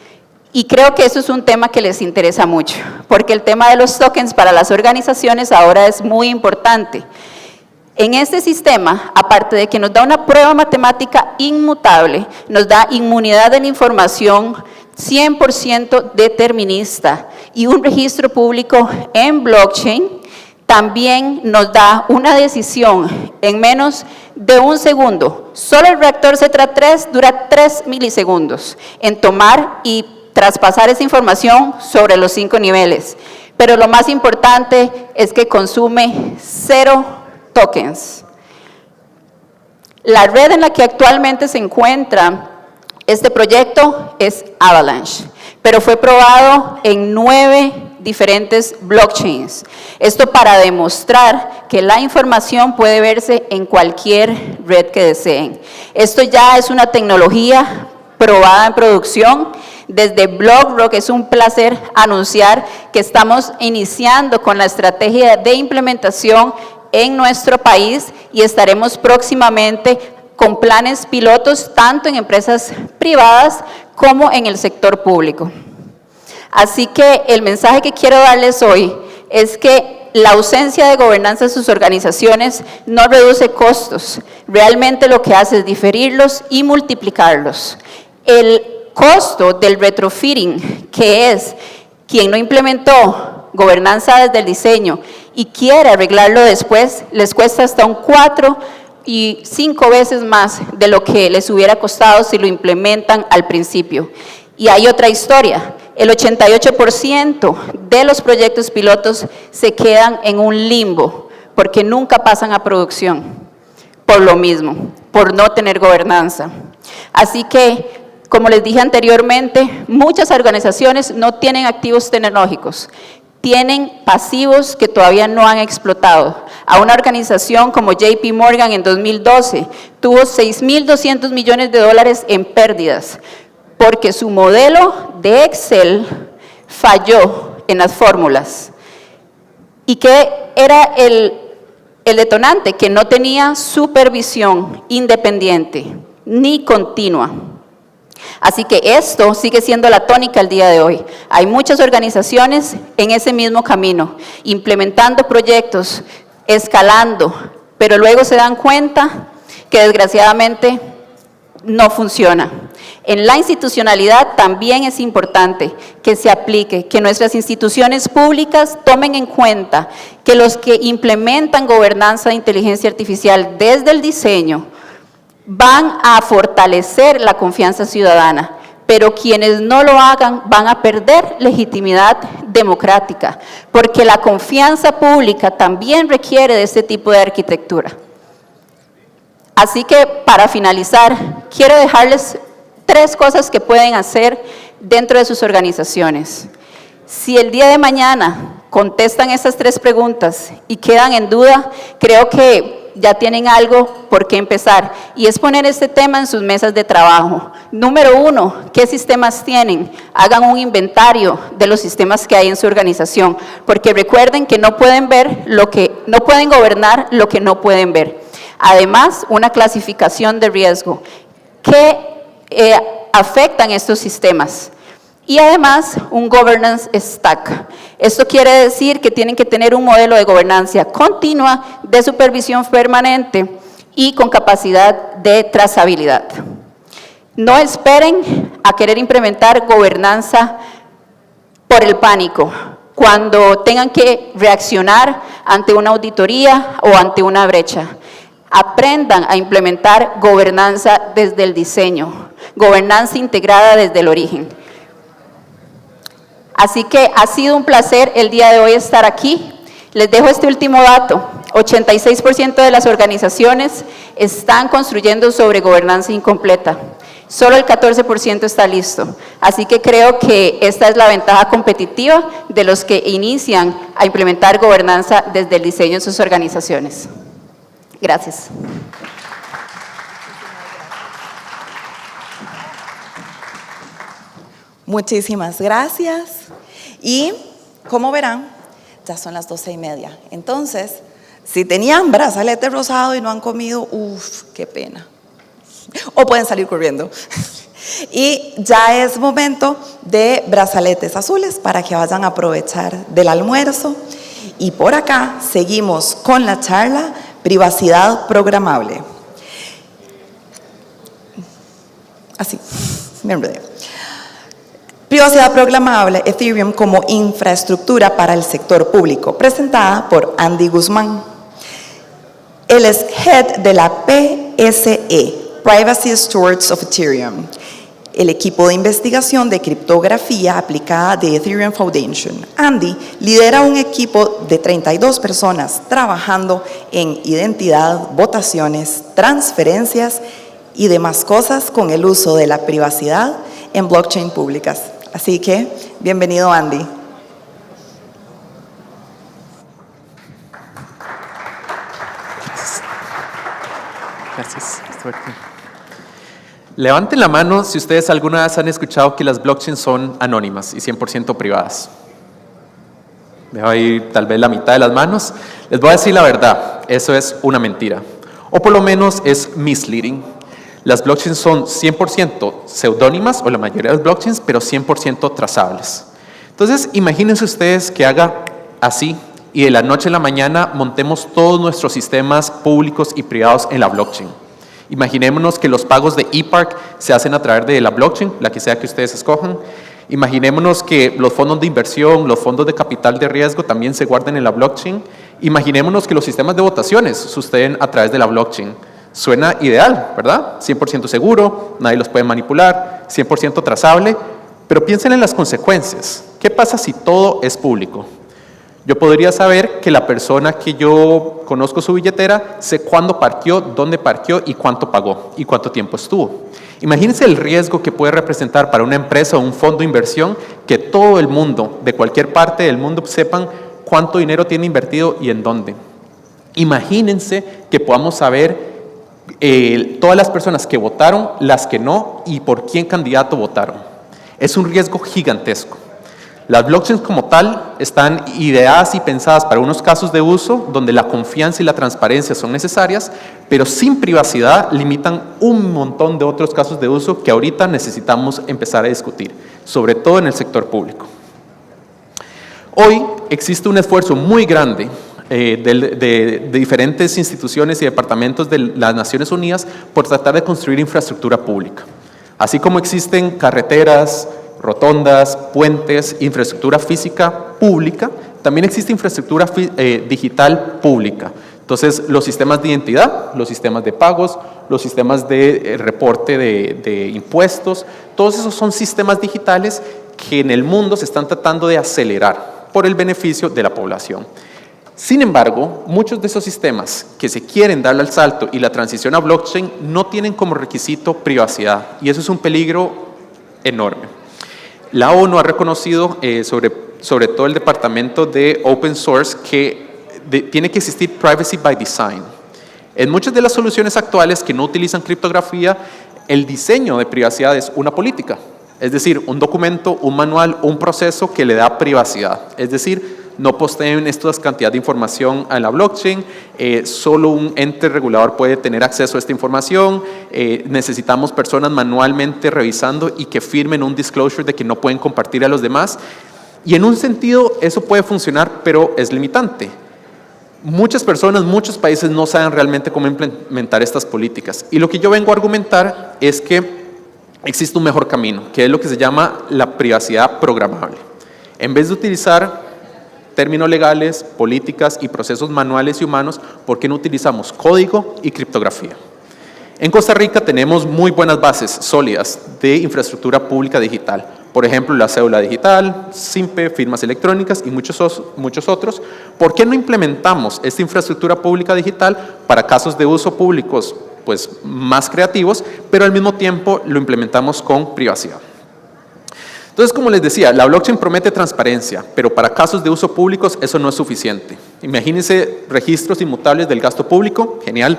Y creo que eso es un tema que les interesa mucho, porque el tema de los tokens para las organizaciones ahora es muy importante. En este sistema, aparte de que nos da una prueba matemática inmutable, nos da inmunidad de la información 100% determinista y un registro público en blockchain, también nos da una decisión en menos de un segundo. Solo el reactor Cetra 3 dura 3 milisegundos en tomar y traspasar esa información sobre los 5 niveles. Pero lo más importante es que consume 0 tokens. La red en la que actualmente se encuentra este proyecto es Avalanche, pero fue probado en 9 diferentes blockchains. Esto para demostrar que la información puede verse en cualquier red que deseen. Esto ya es una tecnología probada en producción. Desde BlockRock es un placer anunciar que estamos iniciando con la estrategia de implementación en nuestro país y estaremos próximamente con planes pilotos tanto en empresas privadas como en el sector público. Así que el mensaje que quiero darles hoy es que la ausencia de gobernanza de sus organizaciones no reduce costos, realmente lo que hace es diferirlos y multiplicarlos. El costo del retrofitting, que es quien no implementó gobernanza desde el diseño y quiere arreglarlo después, les cuesta hasta un 4 y 5 veces más de lo que les hubiera costado si lo implementan al principio. Y hay otra historia, el 88% de los proyectos pilotos se quedan en un limbo porque nunca pasan a producción, por lo mismo, por no tener gobernanza. Así que, como les dije anteriormente, muchas organizaciones no tienen activos tecnológicos, tienen pasivos que todavía no han explotado. A una organización como JP Morgan en 2012 tuvo $6.200 millones en pérdidas, porque su modelo de Excel falló en las fórmulas. ¿Y qué era el detonante? Que no tenía supervisión independiente ni continua. Así que esto sigue siendo la tónica al día de hoy. Hay muchas organizaciones en ese mismo camino, implementando proyectos, escalando, pero luego se dan cuenta que desgraciadamente no funciona. En la institucionalidad también es importante que se aplique, que nuestras instituciones públicas tomen en cuenta que los que implementan gobernanza de inteligencia artificial desde el diseño van a fortalecer la confianza ciudadana, pero quienes no lo hagan van a perder legitimidad democrática, porque la confianza pública también requiere de este tipo de arquitectura. Así que, para finalizar, quiero dejarles 3 cosas que pueden hacer dentro de sus organizaciones. Si el día de mañana contestan estas 3 preguntas y quedan en duda, creo que ya tienen algo por qué empezar, y es poner este tema en sus mesas de trabajo. Número 1, ¿qué sistemas tienen? Hagan un inventario de los sistemas que hay en su organización, porque recuerden que no pueden gobernar lo que no pueden ver. Además, una clasificación de riesgo. ¿Qué afectan estos sistemas? Y además, un governance stack. Esto quiere decir que tienen que tener un modelo de gobernanza continua, de supervisión permanente y con capacidad de trazabilidad. No esperen a querer implementar gobernanza por el pánico, cuando tengan que reaccionar ante una auditoría o ante una brecha. Aprendan a implementar gobernanza desde el diseño, gobernanza integrada desde el origen. Así que ha sido un placer el día de hoy estar aquí. Les dejo este último dato: 86% de las organizaciones están construyendo sobre gobernanza incompleta. Solo el 14% está listo. Así que creo que esta es la ventaja competitiva de los que inician a implementar gobernanza desde el diseño en sus organizaciones. Gracias. Muchísimas gracias. Y como verán, ya son las 12:30. Entonces, si tenían brazalete rosado y no han comido, qué pena. O pueden salir corriendo. Y ya es momento de brazaletes azules para que vayan a aprovechar del almuerzo. Y por acá seguimos con la charla Privacidad Programable. Así, me enredé. Privacidad Programable, Ethereum como infraestructura para el sector público, presentada por Andy Guzmán. Él es Head de la PSE, Privacy Stewards of Ethereum, el equipo de investigación de criptografía aplicada de Ethereum Foundation. Andy lidera un equipo de 32 personas trabajando en identidad, votaciones, transferencias y demás cosas con el uso de la privacidad en blockchain públicas. Así que, bienvenido, Andy. Gracias. Levanten la mano si ustedes alguna vez han escuchado que las blockchains son anónimas y 100% privadas. Veo ahí tal vez la mitad de las manos. Les voy a decir la verdad, eso es una mentira. O por lo menos es misleading. Las blockchains son 100% seudónimas, o la mayoría de las blockchains, pero 100% trazables. Entonces, imagínense ustedes que haga así y de la noche a la mañana montemos todos nuestros sistemas públicos y privados en la blockchain. Imaginémonos que los pagos de ePark se hacen a través de la blockchain, la que sea que ustedes escojan. Imaginémonos que los fondos de inversión, los fondos de capital de riesgo también se guarden en la blockchain. Imaginémonos que los sistemas de votaciones suceden a través de la blockchain. Suena ideal, ¿verdad? 100% seguro, nadie los puede manipular, 100% trazable, pero piensen en las consecuencias. ¿Qué pasa si todo es público? Yo podría saber que la persona que yo conozco su billetera, sé cuándo parqueó, dónde parqueó y cuánto pagó y cuánto tiempo estuvo. Imagínense el riesgo que puede representar para una empresa o un fondo de inversión que todo el mundo, de cualquier parte del mundo, sepan cuánto dinero tiene invertido y en dónde. Imagínense que podamos saber todas las personas que votaron, las que no y por quién candidato votaron. Es un riesgo gigantesco. Las blockchains como tal están ideadas y pensadas para unos casos de uso donde la confianza y la transparencia son necesarias, pero sin privacidad limitan un montón de otros casos de uso que ahorita necesitamos empezar a discutir, sobre todo en el sector público. Hoy existe un esfuerzo muy grande de diferentes instituciones y departamentos de las Naciones Unidas por tratar de construir infraestructura pública. Así como existen carreteras, rotondas, puentes, infraestructura física pública, también existe infraestructura digital pública. Entonces, los sistemas de identidad, los sistemas de pagos, los sistemas de reporte de impuestos, todos esos son sistemas digitales que en el mundo se están tratando de acelerar por el beneficio de la población. Sin embargo, muchos de esos sistemas que se quieren darle al salto y la transición a blockchain no tienen como requisito privacidad, y eso es un peligro enorme. La ONU ha reconocido, sobre todo el departamento de Open Source, que tiene que existir privacy by design. En muchas de las soluciones actuales que no utilizan criptografía, el diseño de privacidad es una política, es decir, un documento, un manual, un proceso que le da privacidad, es decir, no poseen esta cantidad de información a la blockchain, solo un ente regulador puede tener acceso a esta información, necesitamos personas manualmente revisando y que firmen un disclosure de que no pueden compartir a los demás, y en un sentido eso puede funcionar, pero es limitante. Muchas personas, muchos países no saben realmente cómo implementar estas políticas, y lo que yo vengo a argumentar es que existe un mejor camino, que es lo que se llama la privacidad programable. En vez de utilizar términos legales, políticas y procesos manuales y humanos, ¿por qué no utilizamos código y criptografía? En Costa Rica tenemos muy buenas bases sólidas de infraestructura pública digital. Por ejemplo, la cédula digital, SIMPE, firmas electrónicas y muchos otros. ¿Por qué no implementamos esta infraestructura pública digital para casos de uso públicos pues, más creativos, pero al mismo tiempo lo implementamos con privacidad? Entonces, como les decía, la blockchain promete transparencia, pero para casos de uso públicos eso no es suficiente. Imagínense registros inmutables del gasto público, genial.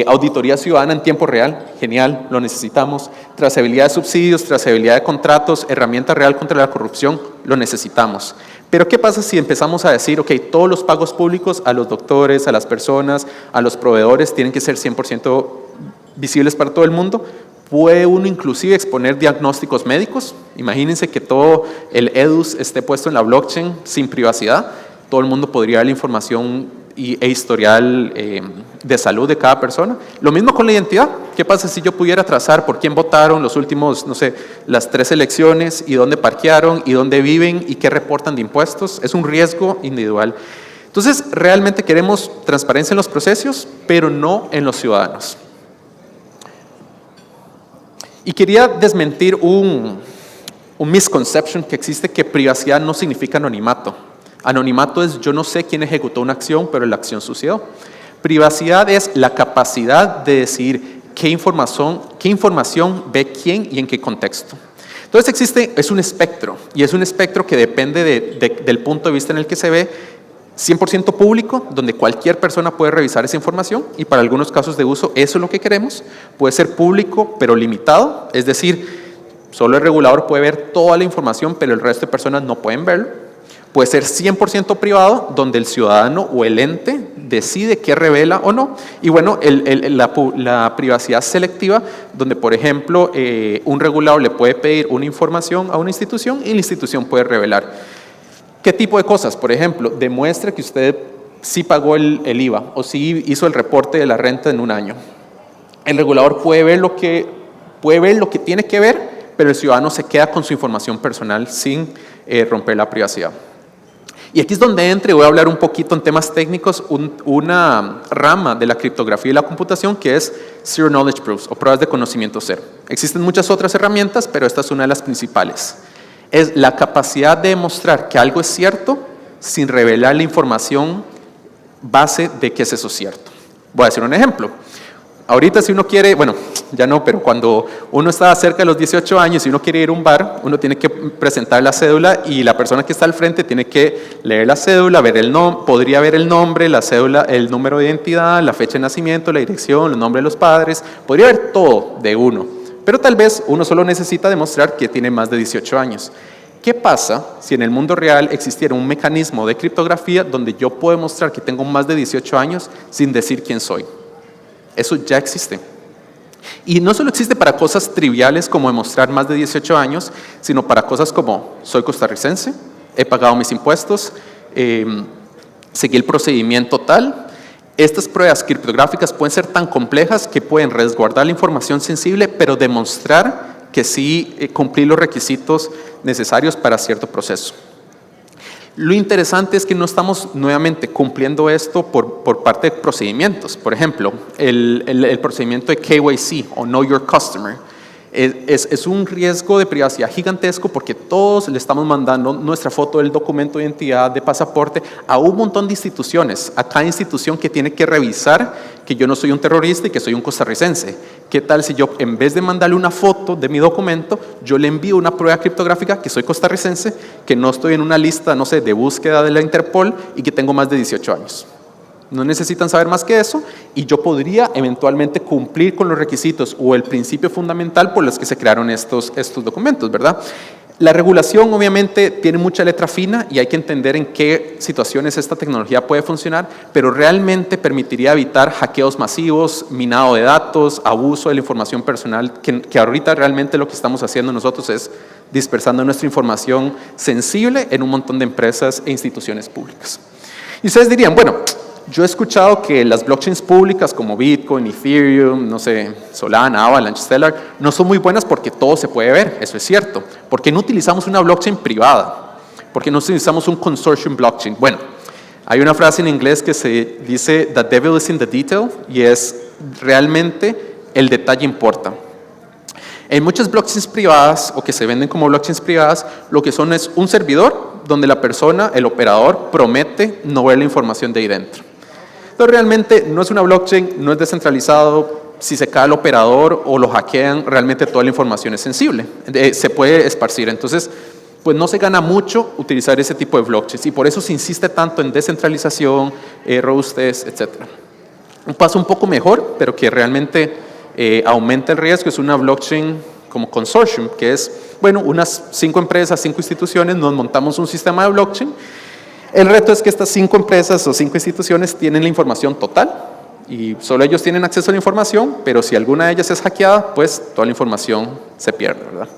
Auditoría ciudadana en tiempo real, genial, lo necesitamos. Trazabilidad de subsidios, trazabilidad de contratos, herramienta real contra la corrupción, lo necesitamos. Pero ¿qué pasa si empezamos a decir, ok, todos los pagos públicos a los doctores, a las personas, a los proveedores tienen que ser 100% visibles para todo el mundo? ¿Puede uno inclusive exponer diagnósticos médicos? Imagínense que todo el EDUS esté puesto en la blockchain sin privacidad. Todo el mundo podría ver la información e historial de salud de cada persona. Lo mismo con la identidad. ¿Qué pasa si yo pudiera trazar por quién votaron los últimos, no sé, las 3 elecciones y dónde parquearon y dónde viven y qué reportan de impuestos? Es un riesgo individual. Entonces, realmente queremos transparencia en los procesos, pero no en los ciudadanos. Y quería desmentir un misconception que existe, que privacidad no significa anonimato. Anonimato es yo no sé quién ejecutó una acción, pero la acción sucedió. Privacidad es la capacidad de decir qué información ve quién y en qué contexto. Entonces es un espectro, y es un espectro que depende del punto de vista en el que se ve. 100% público, donde cualquier persona puede revisar esa información, y para algunos casos de uso eso es lo que queremos. Puede ser público pero limitado, es decir, solo el regulador puede ver toda la información pero el resto de personas no pueden verlo. Puede ser 100% privado, donde el ciudadano o el ente decide qué revela o no. Y bueno, la privacidad selectiva, donde por ejemplo un regulador le puede pedir una información a una institución y la institución puede revelar. ¿Qué tipo de cosas? Por ejemplo, demuestre que usted sí pagó el IVA o sí hizo el reporte de la renta en un año. El regulador puede ver lo que tiene que ver, pero el ciudadano se queda con su información personal sin romper la privacidad. Y aquí es donde entro y voy a hablar un poquito en temas técnicos, una rama de la criptografía y la computación que es Zero Knowledge Proofs o pruebas de conocimiento cero. Existen muchas otras herramientas, pero esta es una de las principales. Es la capacidad de demostrar que algo es cierto sin revelar la información base de que es eso cierto. Voy a decir un ejemplo. Ahorita si uno quiere, bueno, ya no, pero cuando uno está cerca de los 18 años y uno quiere ir a un bar, uno tiene que presentar la cédula y la persona que está al frente tiene que leer la cédula, ver podría ver el nombre, la cédula, el número de identidad, la fecha de nacimiento, la dirección, el nombre de los padres, podría ver todo de uno. Pero tal vez uno solo necesita demostrar que tiene más de 18 años. ¿Qué pasa si en el mundo real existiera un mecanismo de criptografía donde yo puedo demostrar que tengo más de 18 años sin decir quién soy? Eso ya existe. Y no solo existe para cosas triviales como demostrar más de 18 años, sino para cosas como soy costarricense, he pagado mis impuestos, seguí el procedimiento tal. Estas pruebas criptográficas pueden ser tan complejas que pueden resguardar la información sensible, pero demostrar que sí cumplí los requisitos necesarios para cierto proceso. Lo interesante es que no estamos nuevamente cumpliendo esto por parte de procedimientos. Por ejemplo, el procedimiento de KYC o Know Your Customer es un riesgo de privacidad gigantesco porque todos le estamos mandando nuestra foto del documento de identidad, de pasaporte, a un montón de instituciones. A cada institución que tiene que revisar que yo no soy un terrorista y que soy un costarricense. ¿Qué tal si yo, en vez de mandarle una foto de mi documento, yo le envío una prueba criptográfica que soy costarricense, que no estoy en una lista, no sé, de búsqueda de la Interpol y que tengo más de 18 años? No necesitan saber más que eso y yo podría eventualmente cumplir con los requisitos o el principio fundamental por los que se crearon estos documentos, ¿verdad? La regulación obviamente tiene mucha letra fina y hay que entender en qué situaciones esta tecnología puede funcionar, pero realmente permitiría evitar hackeos masivos, minado de datos, abuso de la información personal, que ahorita realmente lo que estamos haciendo nosotros es dispersando nuestra información sensible en un montón de empresas e instituciones públicas. Y ustedes dirían, bueno, yo he escuchado que las blockchains públicas como Bitcoin, Ethereum, no sé, Solana, Avalanche, Stellar, no son muy buenas porque todo se puede ver, eso es cierto. ¿Por qué no utilizamos una blockchain privada? ¿Por qué no utilizamos un consortium blockchain? Bueno, hay una frase en inglés que se dice, the devil is in the detail, y es realmente el detalle importa. En muchas blockchains privadas, o que se venden como blockchains privadas, lo que son es un servidor donde la persona, el operador, promete no ver la información de ahí dentro. Entonces realmente no es una blockchain, no es descentralizado. Si se cae el operador o lo hackean, realmente toda la información es sensible, se puede esparcir. Entonces, pues no se gana mucho utilizar ese tipo de blockchains y por eso se insiste tanto en descentralización, robustez, etc. Un paso un poco mejor, pero que realmente aumenta el riesgo, es una blockchain como consortium, que es, bueno, unas 5 empresas, 5 instituciones, nos montamos un sistema de blockchain. El reto es que estas 5 empresas o 5 instituciones tienen la información total y solo ellos tienen acceso a la información, pero si alguna de ellas es hackeada, pues toda la información se pierde, ¿verdad?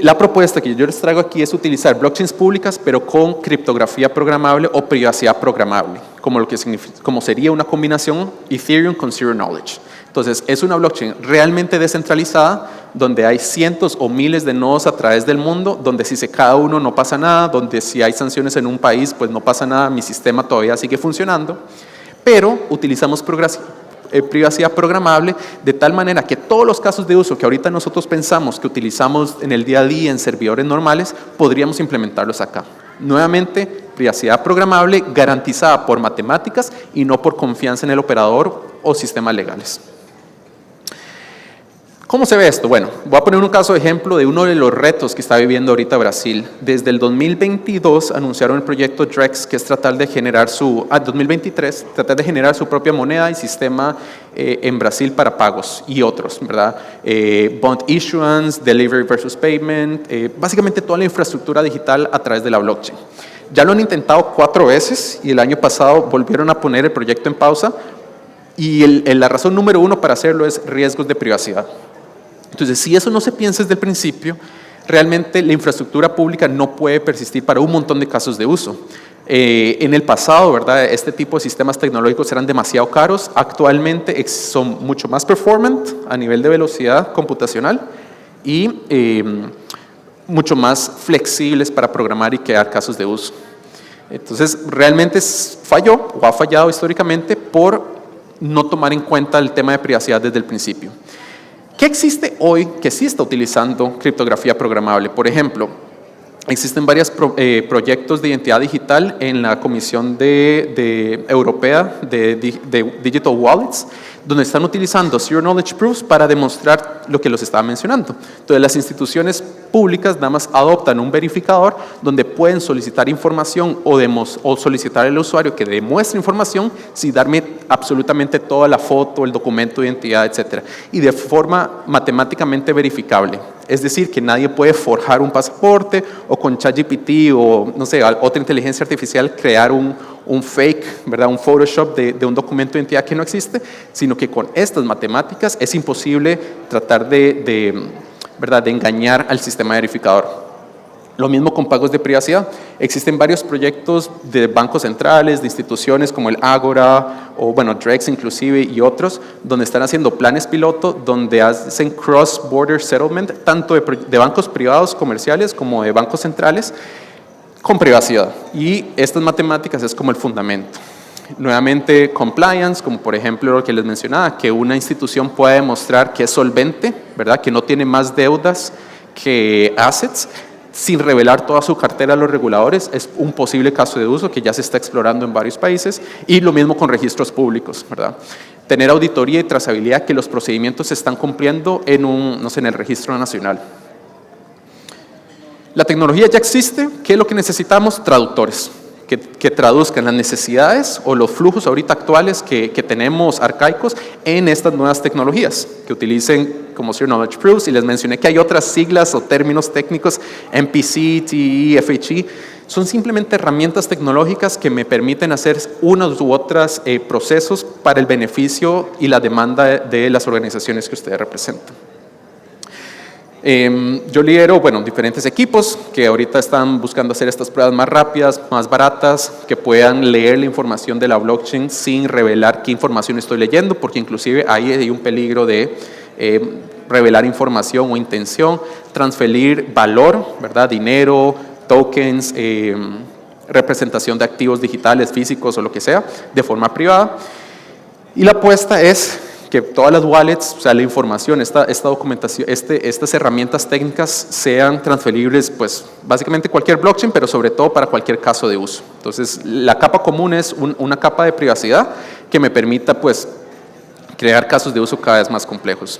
La propuesta que yo les traigo aquí es utilizar blockchains públicas, pero con criptografía programable o privacidad programable, como sería una combinación Ethereum con Zero Knowledge. Entonces, es una blockchain realmente descentralizada, donde hay cientos o miles de nodos a través del mundo, donde si se cae uno no pasa nada, donde si hay sanciones en un país, pues no pasa nada, mi sistema todavía sigue funcionando, pero utilizamos privacidad programable de tal manera que todos los casos de uso que ahorita nosotros pensamos que utilizamos en el día a día en servidores normales, podríamos implementarlos acá. Nuevamente, privacidad programable garantizada por matemáticas y no por confianza en el operador o sistemas legales. ¿Cómo se ve esto? Bueno, voy a poner un caso de ejemplo de uno de los retos que está viviendo ahorita Brasil. Desde el 2022 anunciaron el proyecto DREX, que es tratar de generar 2023, tratar de generar su propia moneda y sistema en Brasil para pagos y otros, ¿verdad? Bond issuance, delivery versus payment, básicamente toda la infraestructura digital a través de la blockchain. Ya lo han intentado 4 veces y el año pasado volvieron a poner el proyecto en pausa y la razón número 1 para hacerlo es riesgos de privacidad. Entonces, si eso no se piensa desde el principio, realmente la infraestructura pública no puede persistir para un montón de casos de uso. En el pasado, ¿verdad? Este tipo de sistemas tecnológicos eran demasiado caros. Actualmente son mucho más performant a nivel de velocidad computacional y mucho más flexibles para programar y crear casos de uso. Entonces, realmente falló o ha fallado históricamente por no tomar en cuenta el tema de privacidad desde el principio. ¿Qué existe hoy que sí está utilizando criptografía programable? Por ejemplo, existen varios proyectos de identidad digital en la Comisión Europea de Digital Wallets, donde están utilizando Zero Knowledge Proofs para demostrar lo que los estaba mencionando. Entonces, las instituciones públicas nada más adoptan un verificador donde pueden solicitar información o solicitar al usuario que demuestre información sin darme absolutamente toda la foto, el documento de identidad, etc. Y de forma matemáticamente verificable. Es decir, que nadie puede forjar un pasaporte o con ChatGPT o, no sé, otra inteligencia artificial crear un fake, ¿verdad? Un Photoshop de un documento de identidad que no existe, sino que con estas matemáticas es imposible tratar ¿verdad? De engañar al sistema verificador. Lo mismo con pagos de privacidad. Existen varios proyectos de bancos centrales, de instituciones como el Ágora o bueno, Drex inclusive y otros, donde están haciendo planes piloto, donde hacen cross-border settlement, tanto de bancos privados comerciales como de bancos centrales, con privacidad. Y estas matemáticas es como el fundamento. Nuevamente, compliance, como por ejemplo lo que les mencionaba, que una institución pueda demostrar que es solvente, ¿verdad? Que no tiene más deudas que assets, sin revelar toda su cartera a los reguladores, es un posible caso de uso que ya se está explorando en varios países, y lo mismo con registros públicos, ¿verdad? Tener auditoría y trazabilidad, que los procedimientos se están cumpliendo en no sé, en el registro nacional. La tecnología ya existe, ¿qué es lo que necesitamos? Traductores. Que traduzcan las necesidades o los flujos ahorita actuales que tenemos arcaicos en estas nuevas tecnologías, que utilicen como Zero Knowledge Proofs, y les mencioné que hay otras siglas o términos técnicos, MPC, TE, FHE, son simplemente herramientas tecnológicas que me permiten hacer unos u otros procesos para el beneficio y la demanda de las organizaciones que ustedes representan. Yo lidero, bueno, diferentes equipos que ahorita están buscando hacer estas pruebas más rápidas, más baratas, que puedan leer la información de la blockchain sin revelar qué información estoy leyendo, porque inclusive ahí hay un peligro de revelar información o intención, transferir valor, ¿verdad? Dinero, tokens, representación de activos digitales, físicos o lo que sea, de forma privada. Y la apuesta es que todas las wallets, o sea, la información, esta documentación, estas herramientas técnicas sean transferibles, pues, básicamente cualquier blockchain, pero sobre todo para cualquier caso de uso. Entonces, la capa común es una capa de privacidad que me permita, pues, crear casos de uso cada vez más complejos.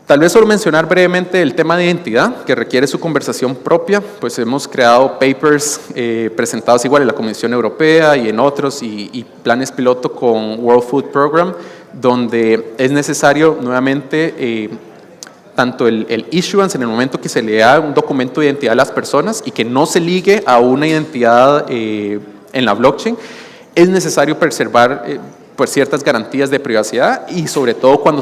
Tal vez solo mencionar brevemente el tema de identidad, que requiere su conversación propia, pues hemos creado papers presentados igual en la Comisión Europea y en otros, y planes piloto con World Food Program, donde es necesario nuevamente tanto el issuance en el momento que se le da un documento de identidad a las personas y que no se ligue a una identidad en la blockchain, es necesario preservar pues ciertas garantías de privacidad y sobre todo cuando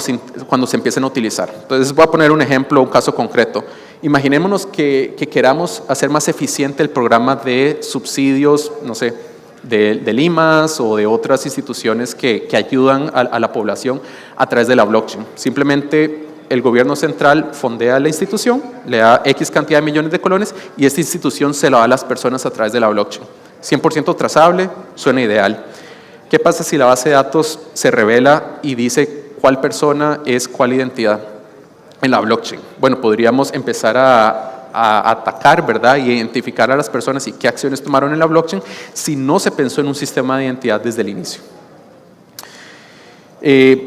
se empiecen a utilizar. Entonces voy a poner un ejemplo, un caso concreto. Imaginémonos que queramos hacer más eficiente el programa de subsidios, no sé, de Limas o de otras instituciones que ayudan a la población a través de la blockchain. Simplemente el gobierno central fondea a la institución, le da X cantidad de millones de colones y esta institución se lo da a las personas a través de la blockchain. 100% trazable, suena ideal. ¿Qué pasa si la base de datos se revela y dice cuál persona es cuál identidad en la blockchain? Bueno, podríamos empezar a atacar, ¿verdad? Y identificar a las personas y qué acciones tomaron en la blockchain si no se pensó en un sistema de identidad desde el inicio.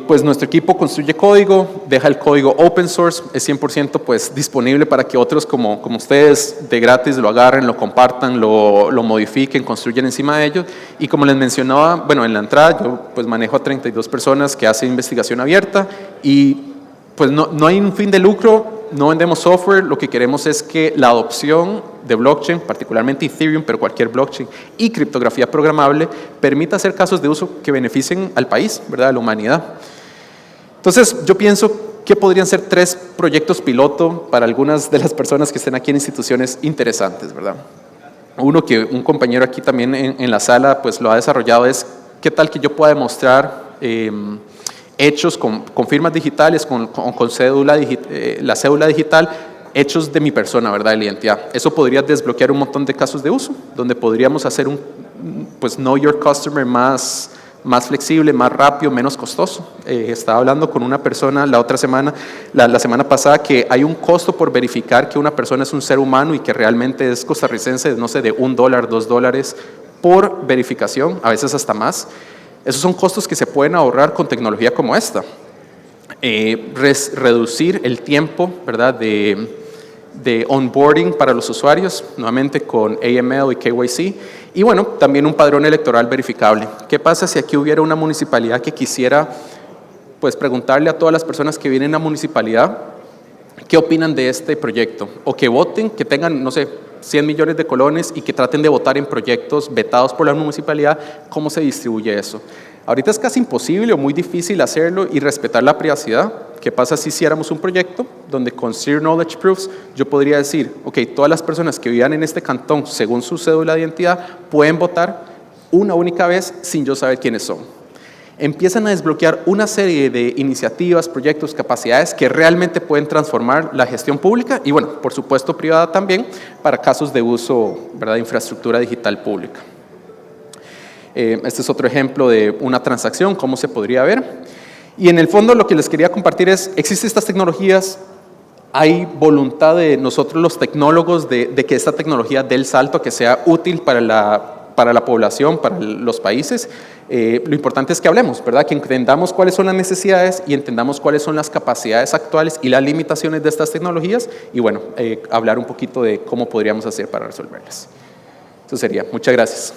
Pues nuestro equipo construye código, deja el código open source, es 100% pues disponible para que otros como ustedes de gratis lo agarren, lo compartan, lo modifiquen, construyan encima de ellos. Y como les mencionaba, bueno, en la entrada yo pues manejo a 32 personas que hacen investigación abierta y pues no hay un fin de lucro, no vendemos software, lo que queremos es que la adopción de blockchain, particularmente Ethereum, pero cualquier blockchain y criptografía programable, permita hacer casos de uso que beneficien al país, ¿verdad?, a la humanidad. Entonces, yo pienso que podrían ser 3 proyectos piloto para algunas de las personas que estén aquí en instituciones interesantes, ¿verdad? Uno que un compañero aquí también en la sala pues lo ha desarrollado es, ¿qué tal que yo pueda demostrar hechos con firmas digitales, con cédula, la cédula digital, hechos de mi persona, ¿verdad?, de la identidad? Eso podría desbloquear un montón de casos de uso, donde podríamos hacer un pues, Know Your Customer más flexible, más rápido, menos costoso. Estaba hablando con una persona la semana pasada, que hay un costo por verificar que una persona es un ser humano y que realmente es costarricense, no sé, de $1, $2 por verificación, a veces hasta más. Esos son costos que se pueden ahorrar con tecnología como esta. Reducir el tiempo, ¿verdad?, de onboarding para los usuarios, nuevamente con AML y KYC, y bueno, también un padrón electoral verificable. ¿Qué pasa si aquí hubiera una municipalidad que quisiera pues, preguntarle a todas las personas que vienen a la municipalidad qué opinan de este proyecto? O que voten, que tengan, no sé, 100 millones de colones y que traten de votar en proyectos vetados por la municipalidad, ¿cómo se distribuye eso? Ahorita es casi imposible o muy difícil hacerlo y respetar la privacidad. ¿Qué pasa si hiciéramos un proyecto donde con Zero Knowledge Proofs yo podría decir, ok, todas las personas que vivan en este cantón según su cédula de identidad pueden votar una única vez sin yo saber quiénes son? Empiezan a desbloquear una serie de iniciativas, proyectos, capacidades que realmente pueden transformar la gestión pública y, bueno, por supuesto privada también para casos de uso, ¿verdad?, de infraestructura digital pública. Este es otro ejemplo de una transacción, cómo se podría ver. Y en el fondo lo que les quería compartir es, existen estas tecnologías, hay voluntad de nosotros los tecnólogos de que esta tecnología dé el salto, que sea útil para la población, para los países. Lo importante es que hablemos, ¿verdad? Que entendamos cuáles son las necesidades y entendamos cuáles son las capacidades actuales y las limitaciones de estas tecnologías y, bueno, hablar un poquito de cómo podríamos hacer para resolverlas. Eso sería. Muchas gracias.